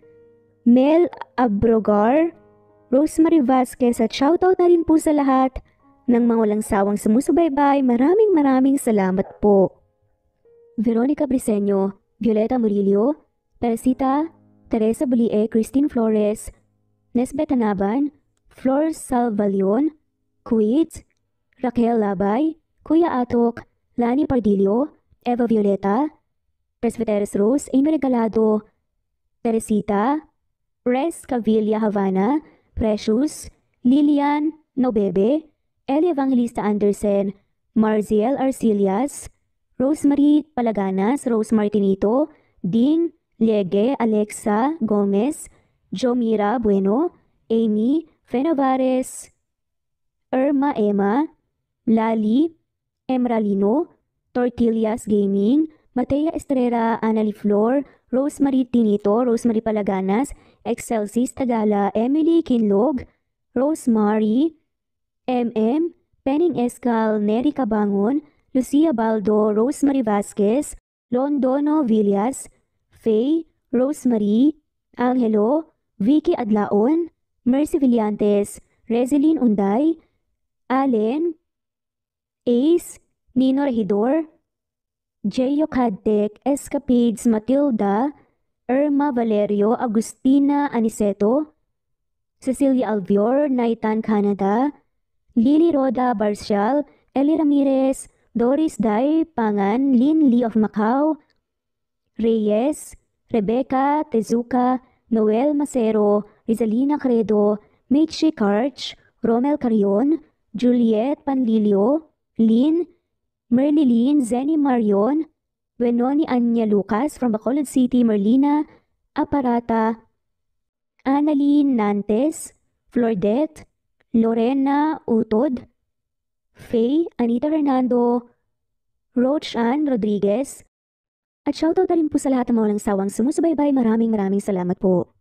Mel Abrogar, Rosemary Vasquez at shoutout na rin po sa lahat ng mga walang sawang sumusubaybay. Maraming salamat po. Veronica Briseño, Violeta Murillo, Teresita, Teresa Bulie, Christine Flores, Nesbeth Anaban, Flor Salvalion, Kuwait, Raquel Labay, Kuya Atok, Lani Pardillo, Eva Violeta, Presbyteros Rose, Amy Regalado, Teresita, Res Cavilla Havana, Precious, Lilian Nobebe, Eli Evangelista Anderson, Marziel Arcilias, Rosemary Palaganas, Rose Martinito, Ding Liege, Alexa Gomez, Jomira Bueno, Amy Fenavares, Irma Emma, Lali Emralino, Tortillas Gaming, Matea Estrera, Annalie Flor, Rosemary Tinito, Rosemary Palaganas, Excelsis Tagala, Emily Kinlog, Rosemary, MM, Penning Escal, Neri Cabangon, Lucia Baldo, Rosemary Vasquez, Londono Villas, Faye, Rosemary, Angelo, Vicky Adlaon, Mercy Villantes, Rezeline Unday, Allen, Ace, Nino Regidor, Jeyo Cadtec, Escapades Matilda, Irma Valerio, Agustina Aniceto, Cecilia Alvior, Naitan Canada, Lily Roda Barcial, Eli Ramirez, Doris Day Pangan, Lynn Lee of Macau, Reyes, Rebecca Tezuka, Noel Macero, Rizalina Credo, Mitchie Karch, Romel Carion, Juliet Panlilio, Lynn, Merlilyn Zenny Marion, Benoni Anya Lucas from Bacolod City, Merlina Aparata, Annalyn Nantes, Flordette, Lorena Utod, Faye, Anita Fernando, Roach Ann Rodriguez, at shoutout na rin po sa lahat ng mga walang sawang sumusubaybay. Maraming salamat po.